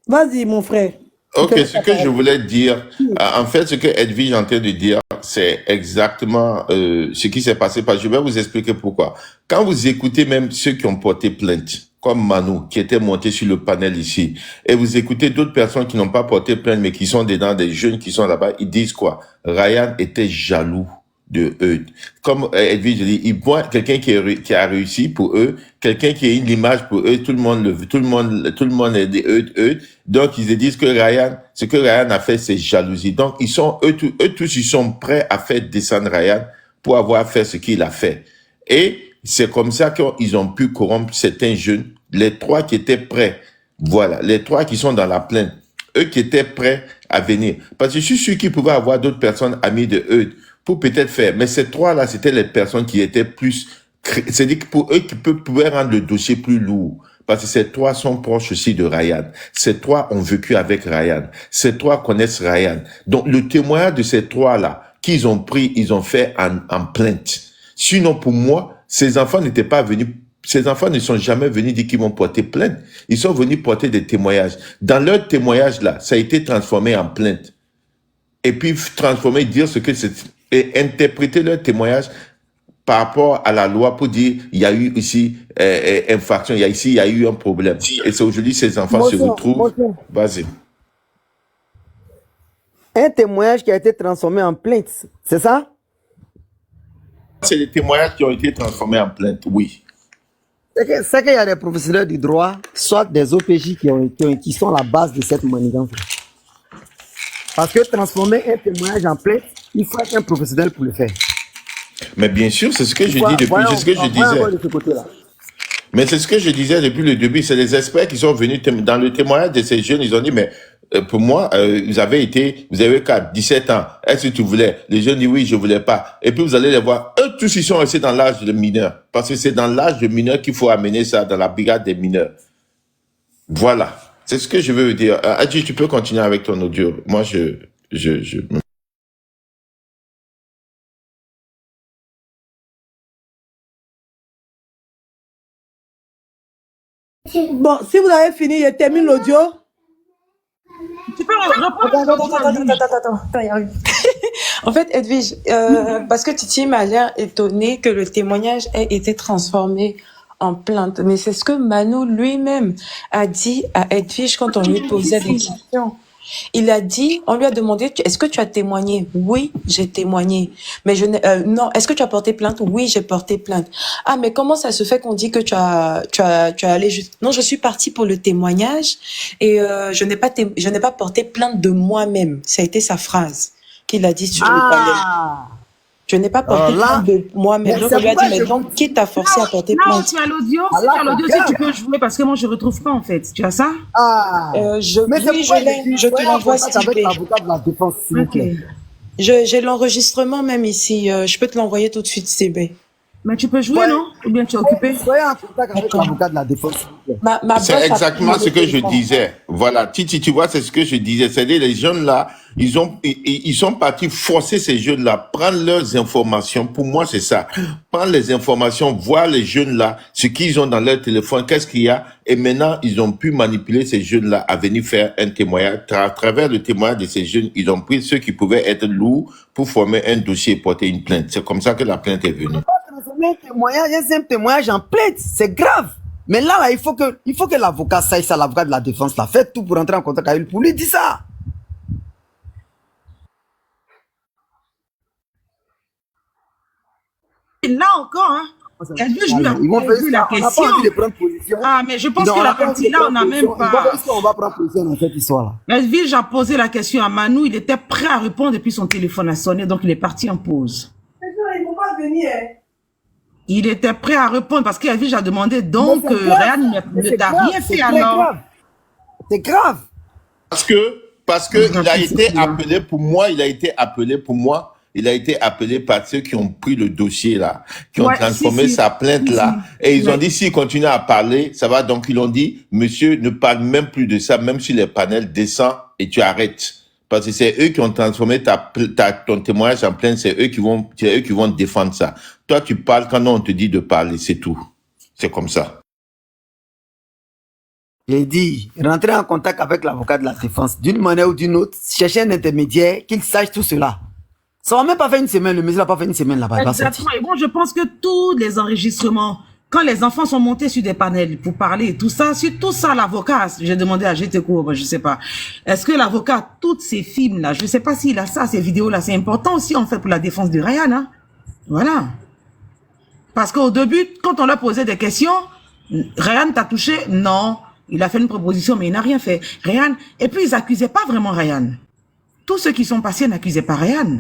Vas-y, mon frère. Ok, ce que je voulais dire, en fait, ce que Edwige est en train de dire, c'est exactement ce qui s'est passé. Parce que je vais vous expliquer pourquoi. Quand vous écoutez même ceux qui ont porté plainte, comme Manu, qui était monté sur le panel ici, et vous écoutez d'autres personnes qui n'ont pas porté plainte, mais qui sont dedans, des jeunes qui sont là-bas, ils disent quoi? Ryan était jaloux de eux. Comme Edwige dit, ils voient quelqu'un qui a réussi pour eux, quelqu'un qui a une image pour eux, tout le monde est des eux. Donc, ils se disent que ce que Ryan a fait, c'est jalousie. Donc, eux tous, ils sont prêts à faire descendre Ryan pour avoir fait ce qu'il a fait. Et c'est comme ça qu'ils ont pu corrompre certains jeunes, les 3 qui étaient prêts. Voilà, les 3 qui sont dans la plainte. Eux qui étaient prêts à venir. Parce que je suis sûr qu'ils pouvaient avoir d'autres personnes amies de eux pour peut-être faire. Mais ces 3-là, c'était les personnes qui étaient plus... C'est-à-dire que pour eux, qui pouvaient rendre le dossier plus lourd. Parce que ces 3 sont proches aussi de Ryan. Ces 3 ont vécu avec Ryan. Ces 3 connaissent Ryan. Donc, le témoignage de ces 3-là, qu'ils ont pris, ils ont fait en plainte. Sinon, pour moi, ces enfants n'étaient pas venus... Ces enfants ne sont jamais venus dire qu'ils vont porter plainte. Ils sont venus porter des témoignages. Dans leur témoignage-là, ça a été transformé en plainte. Et puis, transformer, dire ce que c'est... Et interpréter leur témoignage par rapport à la loi pour dire il y a eu ici infraction, il y a eu un problème. Et c'est aujourd'hui ces enfants se retrouvent. Vas-y. Un témoignage qui a été transformé en plainte, c'est ça? C'est les témoignages qui ont été transformés en plainte, oui. C'est qu'il y a des professionnels du droit, soit des OPJ qui sont la base de cette manigance. Parce que transformer un témoignage en plainte, il faut être un professionnel pour le faire. Mais bien sûr, c'est ce que je dis depuis, c'est ce que je disais. Mais c'est ce que je disais depuis le début, c'est les experts qui sont venus dans le témoignage de ces jeunes, ils ont dit, mais pour moi, vous avez 17 ans, est-ce que tu voulais? Les jeunes disent oui, je voulais pas. Et puis vous allez les voir, eux tous ils sont restés dans l'âge de mineur, parce que c'est dans l'âge de mineur qu'il faut amener ça, dans la brigade des mineurs. Voilà, c'est ce que je veux dire. Adji, tu peux continuer avec ton audio. Moi, Bon, si vous avez fini, je termine l'audio. Tu peux reprendre. Attends. En fait, Edwige, parce que Titi m'a l'air étonné que le témoignage ait été transformé en plainte. Mais c'est ce que Manu lui-même a dit à Edwige quand on lui posait des questions. Il a dit, on lui a demandé, est-ce que tu as témoigné? Oui, j'ai témoigné. Mais non, est-ce que tu as porté plainte? Oui, j'ai porté plainte. Ah, mais comment ça se fait qu'on dit que tu as allé juste... Non, je suis partie pour le témoignage et je n'ai pas porté plainte de moi-même. Ça a été sa phrase qu'il a dit sur le panel. Je n'ai pas porté plainte de moi-même. Donc, on lui a dit, mais donc, qui t'a forcé à porter plainte? Non, tu as l'audio. Si tu as l'audio, si tu peux jouer, parce que moi, je ne retrouve pas, en fait. Tu as ça? Je te l'envoie, s'il te plaît. Okay. J'ai l'enregistrement même ici. Je peux te l'envoyer tout de suite, CB. Mais tu peux jouer, non? Ou bien tu es occupé? Soyez en contact avec l'avocat de la défense. C'est exactement ce que je disais. Voilà, Titi, tu vois, c'est ce que je disais. C'est-à-dire, les jeunes là, ils sont partis forcer ces jeunes là, prendre leurs informations. Pour moi, c'est ça. Prendre les informations, voir les jeunes là, ce qu'ils ont dans leur téléphone, qu'est-ce qu'il y a. Et maintenant, ils ont pu manipuler ces jeunes là à venir faire un témoignage. À travers le témoignage de ces jeunes, ils ont pris ceux qui pouvaient être lourds pour former un dossier et porter une plainte. C'est comme ça que la plainte est venue. Un témoignage en plainte, c'est grave. Mais là, il faut que l'avocat sache ça, l'avocat de la défense là, fait tout pour entrer en contact avec lui, pour lui dire ça. Là encore, hein. Je lui ai posé la question. On n'a pas envie de prendre position. Ah, mais je pense que la partie là, on n'a même pas. On va prendre position dans cette histoire-là. Edwige a posé la question à Manu, il était prêt à répondre et puis son téléphone a sonné, donc il est parti en pause. Ils ne vont pas venir. Il était prêt à répondre parce qu'Edwige a demandé, donc Ryan ne t'a rien fait alors. C'est grave. Parce que il a été appelé pour moi, il a été appelé par ceux qui ont pris le dossier là, qui ont transformé sa plainte là. Et ils ont dit, s'il continue à parler, ça va. Donc, ils ont dit, monsieur, ne parle même plus de ça, même si les panels descendent et tu arrêtes. Parce que c'est eux qui ont transformé ton témoignage en plainte, c'est eux qui vont défendre ça. Toi, tu parles quand on te dit de parler, c'est tout. C'est comme ça. J'ai dit, rentrer en contact avec l'avocat de la défense, d'une manière ou d'une autre, chercher un intermédiaire, qu'il sache tout cela. Ça va même pas faire une semaine, le monsieur n'a pas fait une semaine là-bas. Exactement. Et bon, je pense que tous les enregistrements, quand les enfants sont montés sur des panels pour parler et tout ça, sur tout ça, l'avocat, j'ai demandé à GTCO, je sais pas. Est-ce que l'avocat, tous ces films-là, je sais pas s'il a ça, ces vidéos-là, c'est important aussi, en fait, pour la défense de Ryan, hein. Voilà. Parce qu'au début, quand on lui a posé des questions, Ryan t'a touché? Non. Il a fait une proposition, mais il n'a rien fait. Ryan, et puis ils accusaient pas vraiment Ryan. Tous ceux qui sont passés n'accusaient pas Ryan.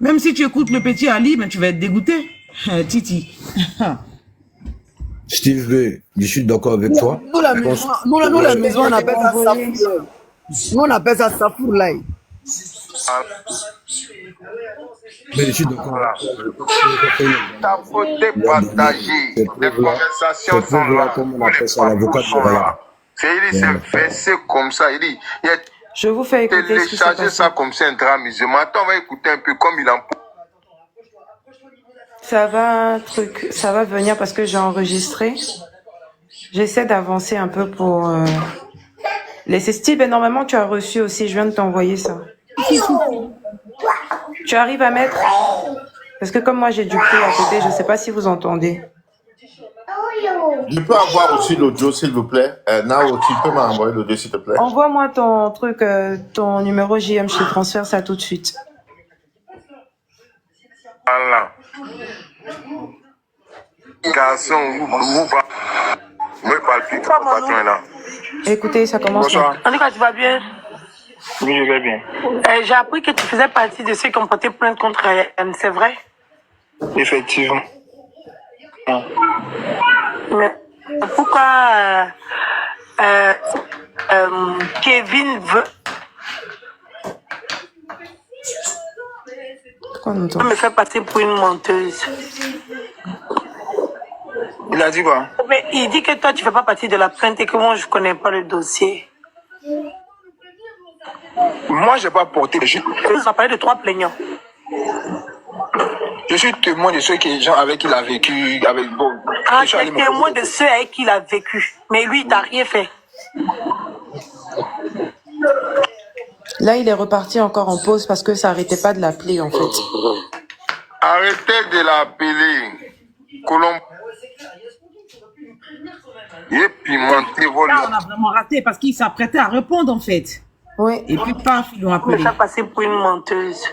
Même si tu écoutes le petit Ali, ben tu vas être dégoûté. Titi. Steve B, je suis d'accord avec toi. Nous, la maison, on appelle ça safour. Nous, on appelle ça safour là. Mais je suis d'accord. Ta faute partagée. Les conversations sont là. Comme on appelle ça, l'avocat de Ryan. C'est versé comme ça. Il dit, je vous fais écouter télécharger ça comme ça, un drame musulman. Attends, on va écouter un peu comme il en peut. Ça va venir parce que j'ai enregistré. J'essaie d'avancer un peu pour laisser Steve. Et normalement, tu as reçu aussi. Je viens de t'envoyer ça. Tu arrives à mettre... Parce que comme moi, j'ai du bruit à côté, je ne sais pas si vous entendez. Je peux avoir aussi l'audio, s'il vous plaît. Nao, tu peux m'envoyer l'audio, s'il te plaît. Envoie-moi ton truc, ton numéro JM. Je te transfère ça tout de suite. Voilà. Garçon, vous parle plus. Patron est là. Écoutez, ça commence. Bonsoir. En tout cas, tu vas bien? Oui, je vais bien. J'ai appris que tu faisais partie de ceux qui ont porté plainte contre Ryan, c'est vrai? Effectivement. Mais pourquoi Kevin veut me faire passer pour une menteuse? Il a dit quoi? Mais il dit que toi tu fais pas partie de la plainte et que moi je connais pas le dossier. Moi j'ai pas porté. On va parler de 3 plaignants. Je suis témoin de ceux gens avec qui il a vécu. Ah, tu es témoin de ceux avec qui il a vécu. Mais lui, il t'a rien fait. Là, il est reparti encore en pause parce que ça n'arrêtait pas de l'appeler, en fait. Arrêtez de l'appeler. Colombe. Et puis, montez vos... Là, on a vraiment raté parce qu'il s'apprêtait à répondre, en fait. Oui. Et puis, paf, ils l'ont appelé. Il m'a passé pour une menteuse.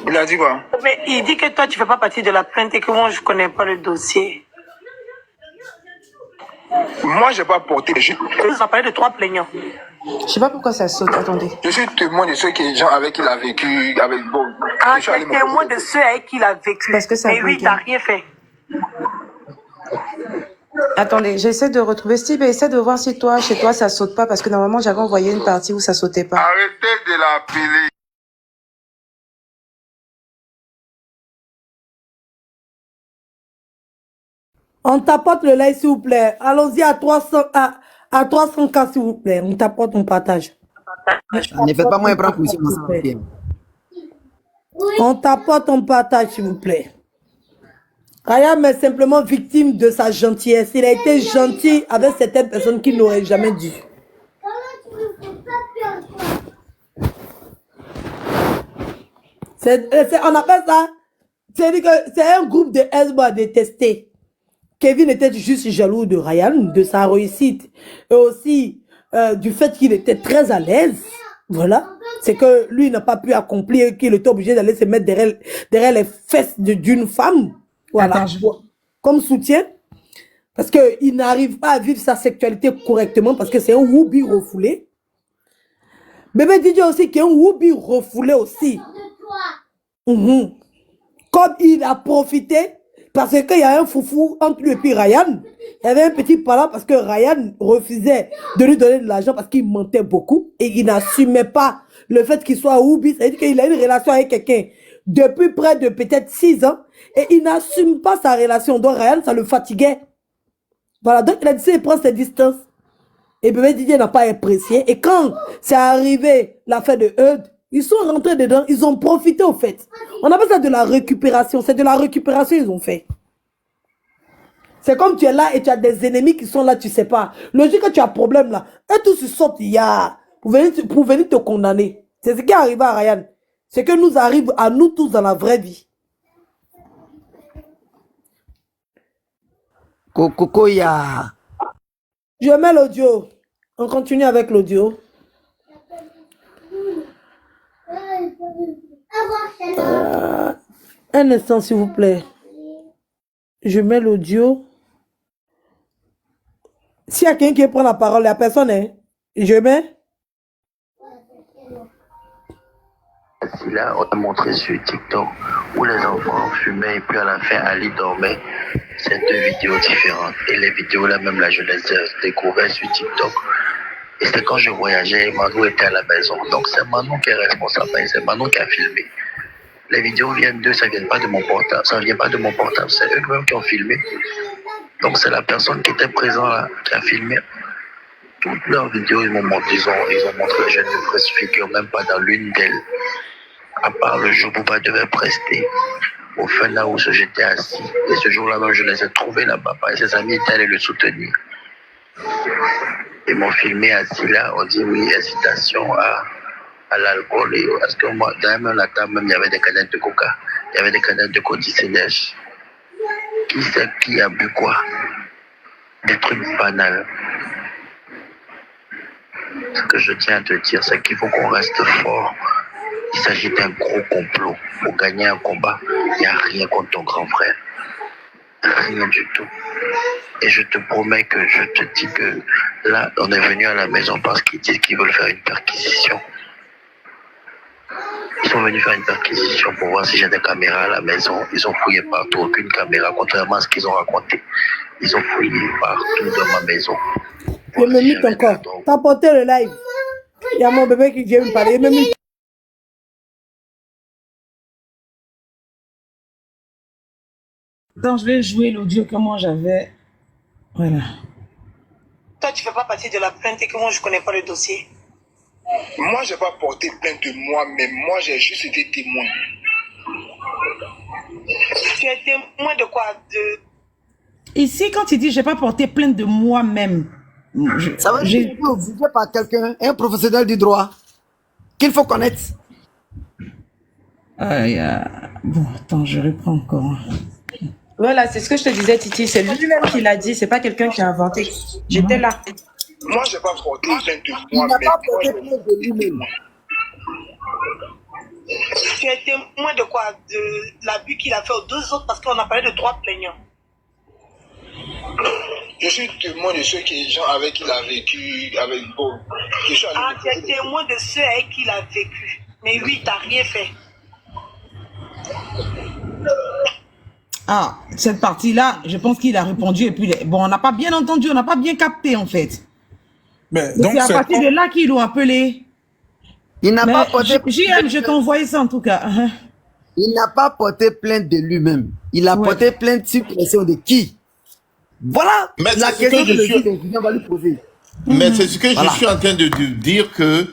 Il a dit quoi? Mais il dit que toi, tu fais pas partie de la plainte et que moi, je connais pas le dossier. Moi, j'ai pas porté. On va parler de 3 plaignants. Je sais pas pourquoi ça saute. Attendez. Je suis témoin de ceux gens avec qui il a vécu. Ah, tu es témoin de ceux avec qui il a vécu. Parce que ça mais lui, il t'a rien fait. Attendez, j'essaie de retrouver Steve et essaie de voir si toi, chez toi, ça saute pas. Parce que normalement, j'avais envoyé une partie où ça sautait pas. Arrêtez de l'appeler. On tapote le like, s'il vous plaît. Allons-y à 300, à 300K, s'il vous plaît. On tapote, on partage. Ne faites pas moins prendre position. On tapote, on partage, s'il vous plaît. Ryan est simplement victime de sa gentillesse. Il a été gentil avec certaines personnes qu'il n'aurait jamais dû. On appelle ça, c'est un groupe de Hezbollah à détester. Kevin était juste jaloux de Ryan, de sa réussite, et aussi du fait qu'il était très à l'aise. Voilà. C'est que lui n'a pas pu accomplir, qu'il était obligé d'aller se mettre derrière les fesses d'une femme. Voilà. Comme soutien. Parce qu'il n'arrive pas à vivre sa sexualité correctement parce que c'est un woubi refoulé. Bébé DJ aussi qui est un woubi refoulé aussi. Comme il a profité, parce qu'il y a un foufou entre lui et puis Ryan. Il y avait un petit parlant parce que Ryan refusait de lui donner de l'argent parce qu'il mentait beaucoup et il n'assumait pas le fait qu'il soit woubi. C'est-à-dire qu'il a une relation avec quelqu'un depuis près de peut-être 6 ans et il n'assume pas sa relation. Donc Ryan, ça le fatiguait. Voilà, donc il a décidé de prendre ses distances. Et bébé Didier n'a pas apprécié. Et quand c'est arrivé l'affaire de Eudes, ils sont rentrés dedans, ils ont profité au fait. On appelle ça de la récupération. C'est de la récupération ils ont fait. C'est comme tu es là et tu as des ennemis qui sont là, tu sais pas. Logique que tu as un problème là. Et tous ils sortent pour venir te condamner. C'est ce qui est arrivé à Ryan. C'est que nous arrive à nous tous dans la vraie vie. Coco, ya. Je mets l'audio. On continue avec l'audio. Un instant, s'il vous plaît. Je mets l'audio. S'il y a quelqu'un qui prend la parole, il n'y a personne, hein? Je mets. Là, on a montré sur TikTok où les enfants fumaient et puis à la fin Ali dormait. C'est deux vidéos différentes. Et les vidéos là même là je les ai découvertes sur TikTok. Et c'est quand je voyageais, Manon était à la maison. Donc c'est Manon qui est responsable, c'est Manon qui a filmé. Les vidéos viennent d'eux, ça ne vient pas de mon portable. Ça ne vient pas de mon portable, c'est eux-mêmes qui ont filmé. Donc c'est la personne qui était présente là, qui a filmé. Toutes leurs vidéos, ils ont montré, je ne me figure même pas dans l'une d'elles. À part le jour où Bouba devait prester au Fun House, j'étais assis. Et ce jour-là, je les ai trouvés là-bas. Et ses amis étaient allés le soutenir. Ils m'ont filmé assis là. On dit oui, hésitation à l'alcool. Parce que moi, dans la table, même, il y avait des canettes de coca. Il y avait des canettes de Codicénèche. Qui sait qui a bu quoi? Des trucs banals. Ce que je tiens à te dire, c'est qu'il faut qu'on reste fort. Il s'agit d'un gros complot. Pour gagner un combat, il n'y a rien contre ton grand frère. Rien du tout. Et je te promets que je te dis que là, on est venu à la maison parce qu'ils disent qu'ils veulent faire une perquisition. Ils sont venus faire une perquisition pour voir si j'ai des caméras à la maison. Ils ont fouillé partout, aucune caméra, contrairement à ce qu'ils ont raconté. Ils ont fouillé partout dans ma maison. Je me mute encore. T'as porté le live. Il y a mon bébé qui vient me parler. Je me mute. Donc, je vais jouer l'audio que moi j'avais. Voilà. Toi, tu ne fais pas partie de la plainte et que moi, je ne connais pas le dossier. Moi, je n'ai pas porté plainte de moi-même. Moi, j'ai juste été témoin. Tu es témoin de quoi? Ici, quand il dit j'ai pas porté plainte de moi-même. Ça veut dire que tu es obligé par quelqu'un, un professionnel du droit, qu'il faut connaître. Bon, attends, je reprends encore. Voilà, c'est ce que je te disais, Titi. C'est lui-même qui l'a dit, c'est pas quelqu'un qui a inventé. J'étais là. Moi, je n'ai pas porté plainte de Il n'a moi-même. pas porté plainte de lui-même. Tu es témoin de quoi? De l'abus qu'il a fait aux deux autres parce qu'on a parlé de 3 plaignants. Je suis témoin de ceux qui, gens avec qui il a vécu, avec Bob. Tu es témoin de ceux avec qui il a vécu. Mais lui, il t'a rien fait. Ah, cette partie-là, je pense qu'il a répondu et puis, bon, on n'a pas bien entendu, on n'a pas bien capté en fait. Mais donc c'est à partir de là qu'ils l'ont appelé. Il n'a pas porté JM, je t'ai envoyé ça en tout cas. Il n'a pas porté plainte de lui-même. Il a porté plainte sur pression de qui? Voilà mais la question que le juge va lui poser. Mais c'est ce que je suis en train de dire que,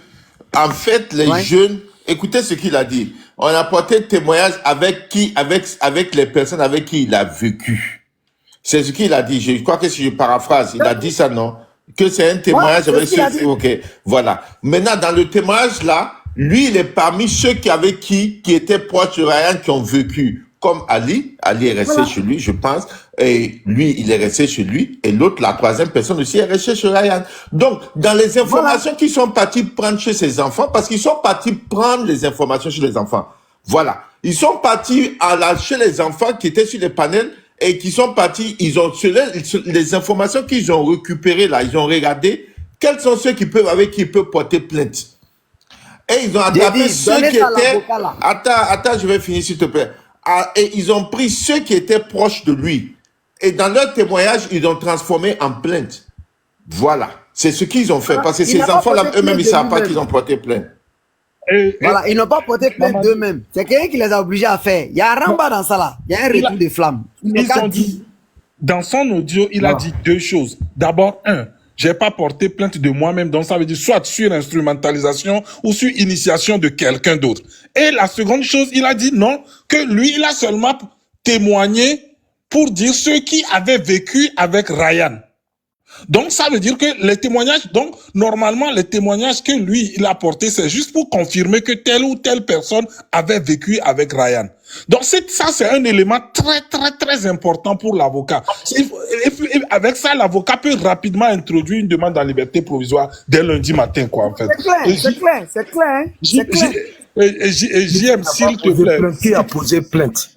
en fait, les jeunes, écoutez ce qu'il a dit. On a porté témoignage avec qui, avec les personnes avec qui il a vécu. C'est ce qu'il a dit. Je crois que si je paraphrase, il a dit ça, non? Que c'est un témoignage avec ceux, ok, voilà. Maintenant, dans le témoignage là, lui, il est parmi ceux qui étaient proches de Ryan, qui ont vécu. Comme Ali est resté chez lui, je pense, et lui, il est resté chez lui, et l'autre, la troisième personne aussi, est restée chez Ryan. Donc, dans les informations qu'ils sont partis prendre chez ses enfants, parce qu'ils sont partis prendre les informations chez les enfants. Voilà. Ils sont partis chez les enfants qui étaient sur les panels, et qui sont partis, ils ont, les informations qu'ils ont récupérées là, ils ont regardé, quels sont ceux avec qui ils peuvent porter plainte. Et ils ont attrapé ceux qui étaient, attends, je vais finir s'il te plaît. Et ils ont pris ceux qui étaient proches de lui. Et dans leur témoignage, ils ont transformé en plainte. Voilà. C'est ce qu'ils ont fait. Parce que ces enfants-là, eux-mêmes, ils ne savent pas qu'ils ont porté plainte. Voilà, ils n'ont pas porté plainte d'eux-mêmes. C'est quelqu'un qui les a obligés à faire. Il y a un ramba dans ça là. Il y a un retour de flamme. Ils ont dit, dans son audio, il a dit deux choses. D'abord, j'ai pas porté plainte de moi-même. Donc, ça veut dire soit sur instrumentalisation ou sur initiation de quelqu'un d'autre. Et la seconde chose, il a dit non, que lui, il a seulement témoigné pour dire ceux qui avaient vécu avec Ryan. Donc, ça veut dire que les témoignages, donc, normalement, les témoignages que lui, il a portés, c'est juste pour confirmer que telle ou telle personne avait vécu avec Ryan. Donc, ça, c'est un élément très, très, très important pour l'avocat. Avec ça, l'avocat peut rapidement introduire une demande en liberté provisoire dès lundi matin, quoi, en fait. C'est clair, c'est clair. JM, s'il te plaît. Qui a posé plainte?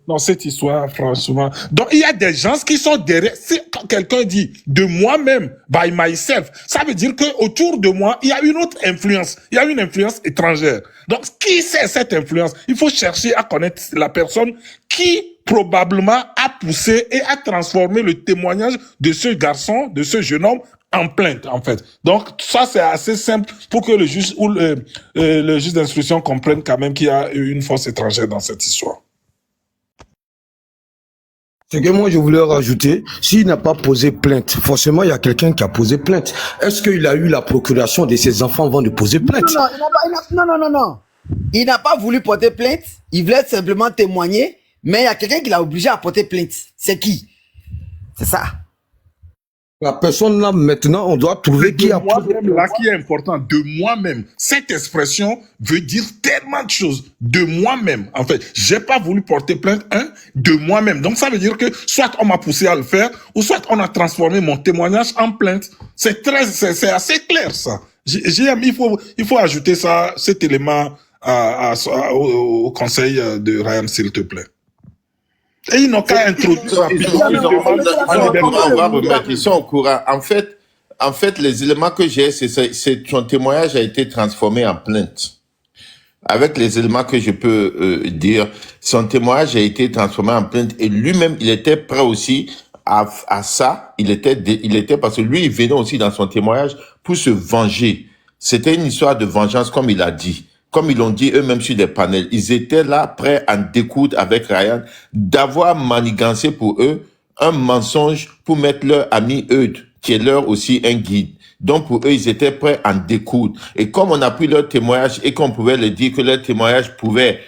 Dans cette histoire, franchement. Donc, il y a des gens qui sont derrière. Si quelqu'un dit de moi-même, by myself, ça veut dire que autour de moi, il y a une autre influence. Il y a une influence étrangère. Donc, qui c'est cette influence? Il faut chercher à connaître la personne qui probablement a poussé et a transformé le témoignage de ce garçon, de ce jeune homme, en plainte, en fait. Donc, ça, c'est assez simple pour que le juge ou le juge d'instruction comprenne quand même qu'il y a une force étrangère dans cette histoire. Ce que moi je voulais rajouter, s'il n'a pas posé plainte, forcément il y a quelqu'un qui a posé plainte. Est-ce qu'il a eu la procuration de ses enfants avant de poser plainte? Non. Il n'a pas voulu porter plainte, il voulait simplement témoigner, mais il y a quelqu'un qui l'a obligé à porter plainte. C'est qui? C'est ça. La personne là, maintenant, on doit trouver qui a moi-même là qui est important, de moi-même. Cette expression veut dire tellement de choses. De moi-même, en fait. J'ai pas voulu porter plainte, de moi-même. Donc ça veut dire que soit on m'a poussé à le faire, ou soit on a transformé mon témoignage en plainte. C'est assez clair, ça. Il faut ajouter ça, cet élément au conseil de Ryan, s'il te plaît. Et ils n'ont qu'à introduire on va remettre, ils sont au courant. En fait, les éléments que j'ai, c'est son témoignage a été transformé en plainte. Avec les éléments que je peux dire, son témoignage a été transformé en plainte et lui-même, il était prêt aussi à ça. Il était parce que lui, il venait aussi dans son témoignage pour se venger. C'était une histoire de vengeance, comme il a dit. Comme ils l'ont dit eux-mêmes sur des panels, ils étaient là prêts à découdre avec Ryan, d'avoir manigancé pour eux un mensonge pour mettre leur ami Eudes, qui est leur aussi un guide. Donc pour eux, ils étaient prêts à découdre. Et comme on a pris leur témoignage et qu'on pouvait le dire que leur témoignage pouvait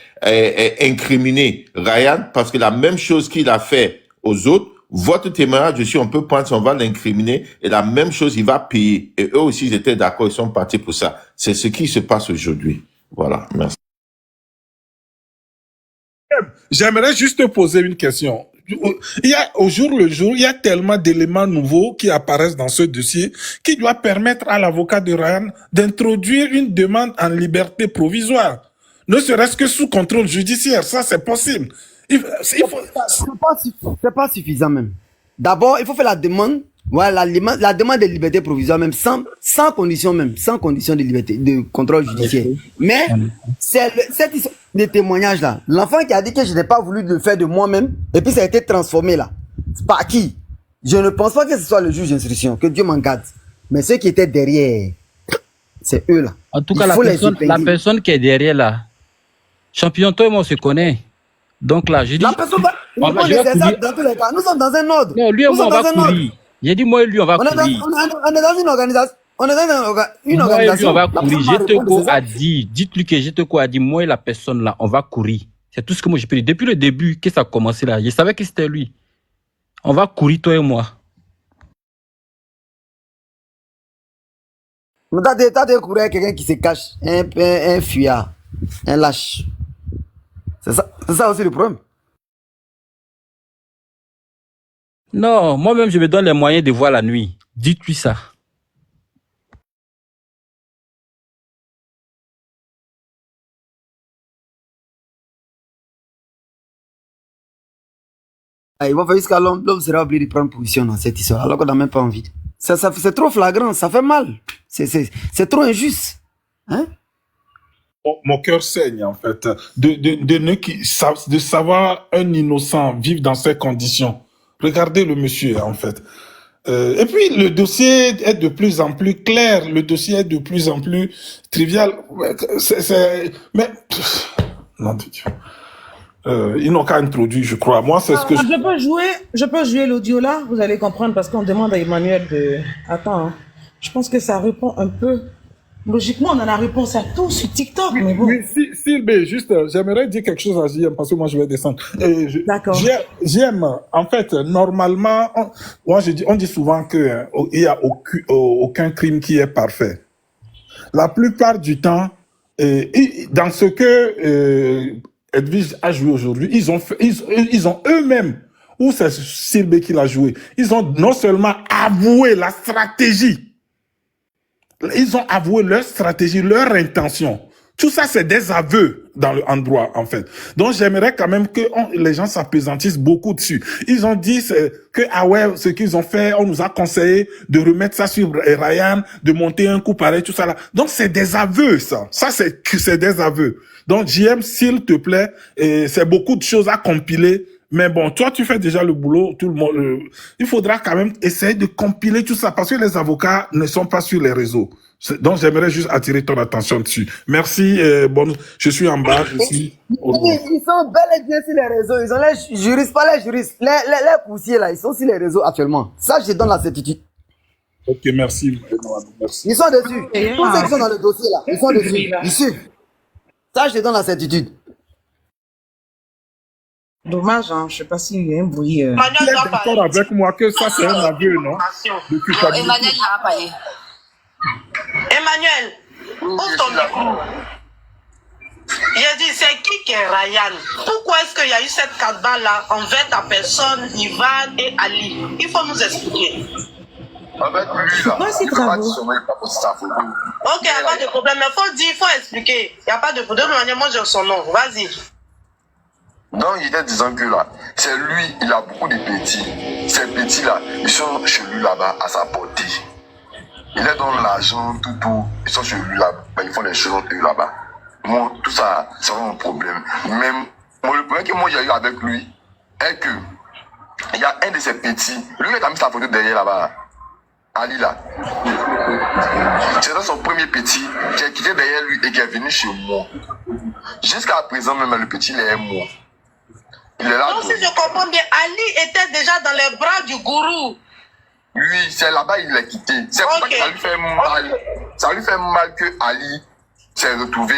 incriminer Ryan, parce que la même chose qu'il a fait aux autres, votre témoignage aussi, on peut prendre, on va l'incriminer et la même chose, il va payer. Et eux aussi, ils étaient d'accord, ils sont partis pour ça. C'est ce qui se passe aujourd'hui. Voilà, merci. J'aimerais juste te poser une question. Il y a, au jour le jour, il y a tellement d'éléments nouveaux qui apparaissent dans ce dossier qui doit permettre à l'avocat de Ryan d'introduire une demande en liberté provisoire. Ne serait-ce que sous contrôle judiciaire. Ça, c'est possible. C'est pas suffisant même. D'abord, il faut faire la demande. Voilà, la demande de liberté provisoire même sans condition de liberté, de contrôle judiciaire. Mais cette histoire de témoignage là, l'enfant qui a dit que je n'ai pas voulu le faire de moi-même et puis ça a été transformé là. Par qui? Je ne pense pas que ce soit le juge d'instruction, que Dieu m'en garde. Mais ceux qui étaient derrière, c'est eux là. En tout cas, la personne qui est derrière là, champion, toi et moi on se connaît. Donc là, je dis. La personne va. Dans tous les cas, nous sommes dans un ordre. Non, lui et moi on va courir. J'ai dit, moi et lui, on va courir. On est dans une organisation. On est dans une organisation. Moi et lui, on va courir. Jeteko a dit, dites-lui que Jeteko a dit, moi et la personne là, on va courir. C'est tout ce que moi je peux dire. Depuis le début que ça a commencé là, je savais que c'était lui. On va courir, toi et moi. T'as de courir avec quelqu'un qui se cache, un fuyard, un lâche. C'est ça aussi le problème. Non, moi-même, je me donne les moyens de voir la nuit. Dites-lui ça. Il va falloir jusqu'à l'homme sera obligé de prendre position dans cette histoire, alors qu'on n'a même pas envie. C'est trop flagrant, ça fait mal. C'est trop injuste. Hein? Mon cœur saigne, en fait, de savoir un innocent vivre dans ces conditions. Regardez le monsieur, en fait. Et puis, le dossier est de plus en plus clair, le dossier est de plus en plus trivial. Mais, non, de Dieu. Ils n'ont qu'à introduire, je crois. Moi, c'est ce que Je peux jouer l'audio là, vous allez comprendre, parce qu'on demande à Emmanuel de... Attends, hein. Je pense que ça répond un peu... Logiquement, on en a réponse à tout sur TikTok, mais bon. Oui, Sylvie, juste, j'aimerais dire quelque chose à JM, parce que moi, je vais descendre. D'accord. JM, en fait, normalement, on dit souvent qu'il n'y a aucun crime qui est parfait. La plupart du temps, dans ce que Edwige a joué aujourd'hui, ils ont eux-mêmes, ou c'est Sylvie qui l'a joué, ils ont non seulement avoué la stratégie, ils ont avoué leur stratégie, leur intention. Tout ça, c'est des aveux en droit, en fait. Donc, j'aimerais quand même que les gens s'appesantissent beaucoup dessus. Ils ont dit que, ah ouais, ce qu'ils ont fait, on nous a conseillé de remettre ça sur Ryan, de monter un coup pareil, tout ça là. Donc, c'est des aveux, ça. Ça, c'est des aveux. Donc, JM, s'il te plaît, c'est beaucoup de choses à compiler. Mais bon, toi, tu fais déjà le boulot, tout le monde. Il faudra quand même essayer de compiler tout ça parce que les avocats ne sont pas sur les réseaux. Donc, j'aimerais juste attirer ton attention dessus. Merci, je suis en bas, je suis... Ils sont bel et bien sur les réseaux. Ils ont les juristes, pas les juristes. Les poussiers, là, ils sont sur les réseaux actuellement. Ça, je donne la certitude. Ok, merci. Ils sont dessus. Tous ceux qui sont dans le dossier, là, ils sont dessus. Ils suivent. Ça, je donne la certitude. Dommage, hein, je sais pas s'il y a un bruit. Tu es d'accord avec moi que ça, c'est un aveu, non? Emmanuel n'a pas parlé. Emmanuel, ouvre ton micro. Il dit, c'est qui est Ryan? Pourquoi est-ce qu'il y a eu cette cadre-là envers ta personne, Ivan et Ali? Il faut nous expliquer. En fait, lui, là, il peut pas dire son nom, il peut pas poster sa photo. Ok, il n'y a pas de problème, mais il faut expliquer. Il n'y a pas de problème, de manière, moi j'ai son nom. Vas-y. Donc, il était disant que là, c'est lui, il a beaucoup de petits. Ces petits-là, ils sont chez lui là-bas à sa portée. Il est dans l'argent, tout. Ils sont chez lui là-bas. Ils font les choses entre eux là-bas. Moi, tout ça, c'est vraiment un problème. Même, le problème que moi j'ai eu avec lui est que il y a un de ses petits. Lui, il a mis sa photo derrière là-bas. Ali là. C'était son premier petit qui est quitté derrière lui et qui est venu chez moi. Jusqu'à présent, même le petit, il est moi. Il est là. Donc, si je comprends bien, Ali était déjà dans les bras du gourou. Lui, c'est là-bas, il l'a quitté. C'est pour ça que ça lui fait mal. Ça lui fait mal que Ali s'est retrouvé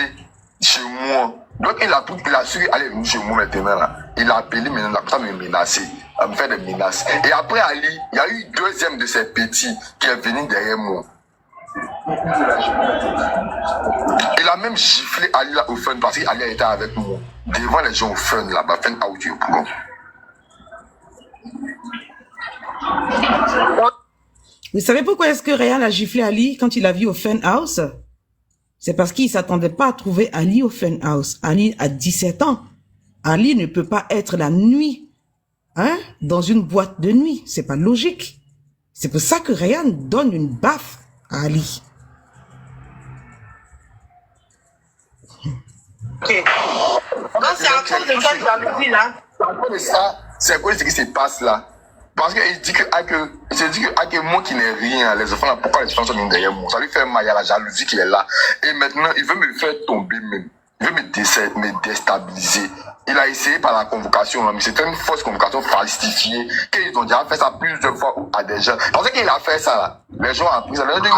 chez moi. Donc, il a su aller venir chez moi maintenant. Là. Il a appelé maintenant, comme ça, me menacer. À me faire des menaces. Et après Ali, il y a eu deuxième de ses petits qui est venu derrière moi. Il a même giflé Ali là au fun parce qu'Ali était avec moi. Devant les gens au fun là-bas, fun out au Pougon. Vous savez pourquoi est-ce que Ryan a giflé Ali quand il l'a vu au Fun House? C'est parce qu'il ne s'attendait pas à trouver Ali au Fun House. Ali a 17 ans. Ali ne peut pas être la nuit, hein, dans une boîte de nuit. C'est pas logique. C'est pour ça que Ryan donne une baffe à Ali. Ok. Donc c'est à cause de cette jalousie là. À cause de ça, c'est à cause de ce qui se passe là. Parce qu'il dit que moi qui n'ai rien, les enfants là, pourquoi les enfants sont venus derrière moi? Ça lui fait mal, il y a la jalousie qui est là. Et maintenant, il veut me faire tomber même. Il veut me déstabiliser. Il a essayé par la convocation, mais c'était une fausse convocation falsifiée. Qu'ils ont déjà fait ça plusieurs fois à des gens. Parce qu'il a fait ça là. Les gens ont appris ça. Les gens disent,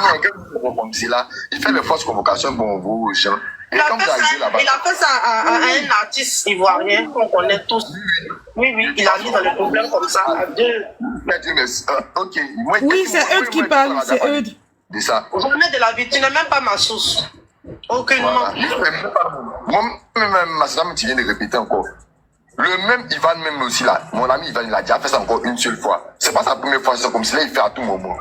comme c'est là. Il fait des fausses convocations pour vous, gens. Il a fait ça à un artiste ivoirien qu'on connaît tous. Oui, il a mis dans le problème comme ça à deux. Ok. Oui, c'est Eudes qui parle, c'est Eudes. De ça. Jamais de la vie, tu n'es même pas ma source. Aucunement. Moi-même, ma soeur, tu viens de répéter encore. Le même Ivan, même aussi là, mon ami Ivan, il a déjà fait ça encore une seule fois. C'est pas sa première fois, c'est comme cela, il fait à tout moment.